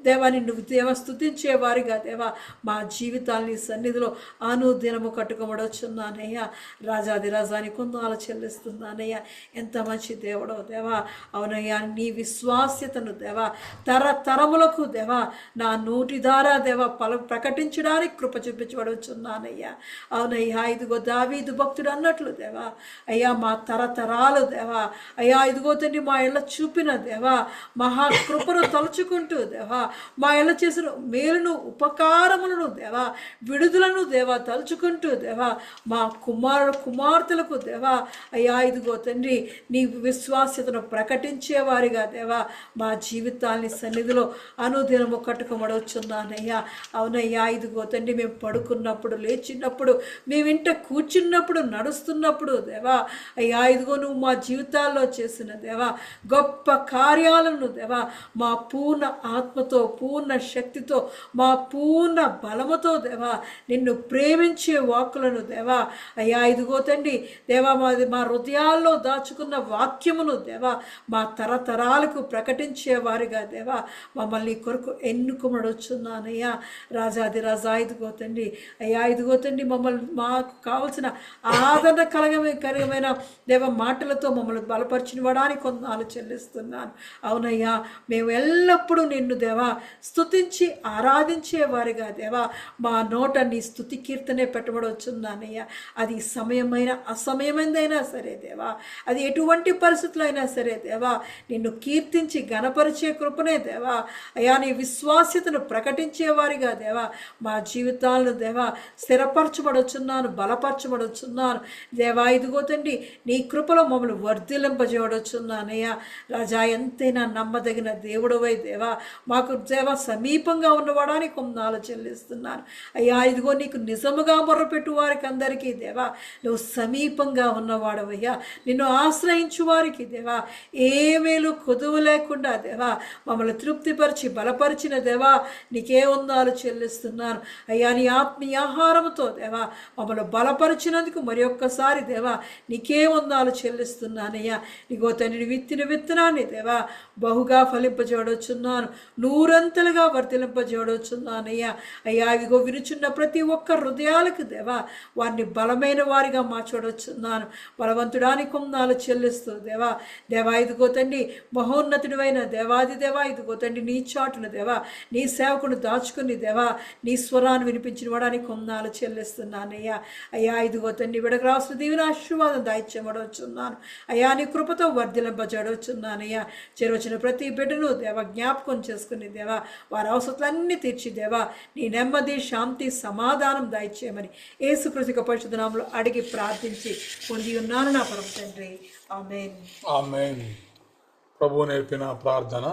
దేవా నిన్ను దేవ స్తుతించేవారిగా దేవా మా జీవితాన్ని సన్నిధిలో అనుదినము కట్టుకోబడొచ్చున్నానయ్యా. రాజాది రాజాని కొందాలు చెల్లిస్తున్నానయ్యా. ఎంత మంచి దేవుడో దేవా. అవునయ్యా నీ విశ్వాస్యతను దేవా తరతరములకు దేవా నా నోటి ద్వారా దేవా ప్రకటించడానికి కృప చూపించబడుచున్నానయ్యా. అవునయ్యా ఇదిగో దావీదు భక్తుడు అన్నట్లు దేవా అయ్యా మా తరతరాలు దేవా అయ్యా ఇదిగో తండ్రి మా ఇళ్ళ చూపిన దేవా మహాకృపను తలుచుకుంటూ దేవా మా ఇళ్ళ చేసిన మేలును ఉపకారములను దేవా విడుదలను దేవా తలుచుకుంటూ దేవా మా కుమార్తెలకు దేవా అయ్యా ఇదిగో తండ్రి నీ విశ్వాస్యతను ప్రకటించేవారిగా దేవా మా జీవితాన్ని సన్నిధిలో అనుదినము కట్టుకోమడవచ్చున్నానయ్యా. అవునయ్యా ఇదిగో తండ్రి మేము పడుకున్నప్పుడు లేచినప్పుడు మేము ఇంట కూర్చున్నప్పుడు నడుస్తున్నప్పుడు దేవా అయ్యా ఇదిగో నువ్వు మా జీవితాల్లో చేసిన దేవా గొప్ప కార్యాలను దేవా మా పూర్ణ ఆత్మతో పూర్ణ శక్తితో మా పూర్ణ బలముతో దేవా నిన్ను ప్రేమించే వాక్కులను దేవా అయ్యా ఇదిగో తండ్రి దేవా మా హృదయాల్లో దాచుకున్న వాక్యమును దేవా మా తరతరాలకు ప్రకటించేవారిగా దేవా మమ్మల్ని కొరకు ఎన్నుకోమడొచ్చున్నానయ్యా. రాజాది రాజా ఇదిగో తండ్రి అయ్యా ఇదిగో తండ్రి మమ్మల్ని మాకు కావలసిన ఆదరణ కలగమైన దేవ మాటలతో మమ్మల్ని బలపరిచిన వాడానికి కొందనాలు చెల్లిస్తున్నాను. అవునయ్యా మేము ఎల్లప్పుడూ నిన్ను దేవా స్తుతించి ఆరాధించే వారిగా దేవా మా నోట నీ స్తుతి కీర్తనే పెట్టబడొచ్చున్నానయ్యా. అది సమయమైన అసమయమైందైనా సరే దేవా అది ఎటువంటి పరిస్థితులు అయినా సరే దేవా నిన్ను కీర్తించి గణపరిచే కృపనే దేవా అయ్యా నీ విశ్వాస్యతను ప్రకటించేవారిగా దేవా మా జీవితాలను దేవా స్థిరపరచబడుచున్నాను బలపరచబడుచున్నాను దేవా ఇదిగో తండ్రి నీ కృపలో మమ్మల్ని వర్ధిలింపజేయబడుచున్నానయ్యా. రాజా ఎంతైనా నమ్మదగిన దేవుడవై దేవా మాకు దేవా సమీపంగా ఉన్నవాడానికి కొందనాలు చెల్లిస్తున్నాను. అయ్యా అయ్యా ఇదిగో నీకు నిజముగా మొర్రపెట్టు వారికి అందరికీ దేవా నువ్వు సమీపంగా ఉన్నవాడవయ్యా. నిన్ను ఆశ్రయించు వారికి దేవా ఏ మేలు కొదువు లేకుండా దేవా మమ్మల్ని తృప్తిపరిచి బలపరిచిన దేవా నీకే వందనాలు చెల్లిస్తున్నాను అయ్యా. నీ ఆత్మీయ ఆహారముతో దేవా మమ్మల్ని బలపరిచినందుకు మరి ఒక్కసారి దేవా నీకే వందనాలు చెల్లిస్తున్నానయ్యా. నీకో తండ్రి విత్తిన విత్తనాన్ని దేవా బహుగా ఫలింపజేయవచ్చున్నాను, నూరంతలుగా వర్తిలింపజేయవచ్చున్నానయ్యా. అయ్యా ఇదిగో వినుచున్న ప్రతి ఒక్క హృదయాలకు దేవా వారిని బలమైన వారిగా మార్చవచ్చున్నాను. బలవంతుడానికి వందనాలు చెల్లిస్తూ దేవా ఇదిగో తండ్రి మహోన్నతుడివైన దేవాది దేవా ఇదిగో తండ్రి నీ చాటున దేవా నీ సేవకుని దాచుకుని దేవా నీ స్వరాన్ని వినిపించిన వాడానికి వందనాలు చెల్లిస్తున్నానయ్యా. అయ్యా ఇదిగో తండ్రి విడకు రాసిన దీవెన ఆశీర్వాదం దాయిచ్చబడవచ్చున్నాను అయ్యా. నీ కృపతో వర్ధిలింపజేయవచ్చున్నానయ్యా. చేరవచ్చిన ప్రతి బిడ్డను దేవా జ్ఞాపకం చేసుకుని దేవా వారి అవసరాలన్నీ తీర్చి దేవా నీ నెమ్మది శాంతి సమాధానం దాయిచ్చేయమని యేసుక్రీస్తు పరిశుద్ధ నామములో అడిగి ప్రార్థించి పొంది ఉన్నాను నా పరమ తండ్రి. ఆమేన్. ఆమేన్. ప్రభువు నేర్పిన ప్రార్థన.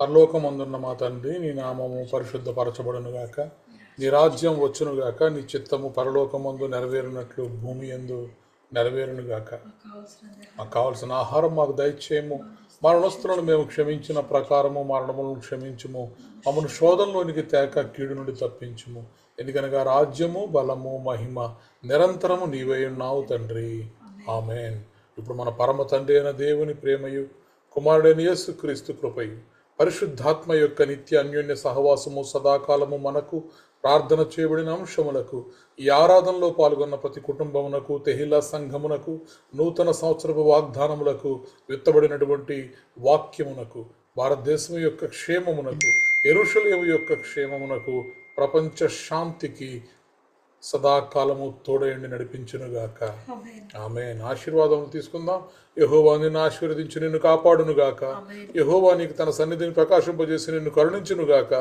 పరలోకమందున్న మా తండ్రి, నీ నామము పరిశుద్ధపరచబడునుగాక, నీ రాజ్యం వచ్చునుగాక, నీ చిత్తము పరలోకమందు నెరవేరునట్లు భూమి యందు నెరవేరునుగాక. మాకు కావలసిన ఆహారం మాకు దయచేయము, మరణస్తులను మేము క్షమించిన ప్రకారము మరణములను క్షమించుము, మమ్మను శోధనలోనికి తేక కీడు నుండి తప్పించుము. ఎందుకనగా రాజ్యము బలము మహిమ నిరంతరము నీవై ఉన్నావు తండ్రి. ఆమేన్. ఇప్పుడు మన పరమ తండ్రి అయిన దేవుని ప్రేమయు కుమారుడైన యేసుక్రీస్తు కృపయు పరిశుద్ధాత్మ యొక్క నిత్య అన్యోన్య సహవాసము సదాకాలము మనకు ప్రార్థన చేయబడిన అంశములకు ఈ ఆరాధనలో పాల్గొన్న ప్రతి కుటుంబమునకు తెహిలా సంఘమునకు నూతన సంవత్సరపు వాగ్దానములకు విత్తబడినటువంటి వాక్యమునకు భారతదేశం యొక్క క్షేమమునకు యెరూషలేము యొక్క క్షేమమునకు ప్రపంచ శాంతికి సదాకాలము తోడయండి నడిపించునుగాక. ఆమేన్. ఆశీర్వాదములు తీసుకుందాం. యెహోవా నిన్ను ఆశీర్వదించి నిన్ను కాపాడునుగాక. యెహోవా నీకు తన సన్నిధిని ప్రకాశింపజేసి నిన్ను కరుణించునుగాక.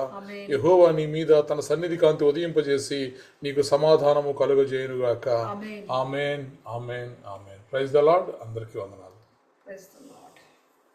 యెహోవా నీ మీద తన సన్నిధి కాంతి ఉదయింపజేసి నీకు సమాధానము కలుగజేయునుగాక. Amen. Amen. Amen. Praise the Lord. అందరికీ వందనాలు.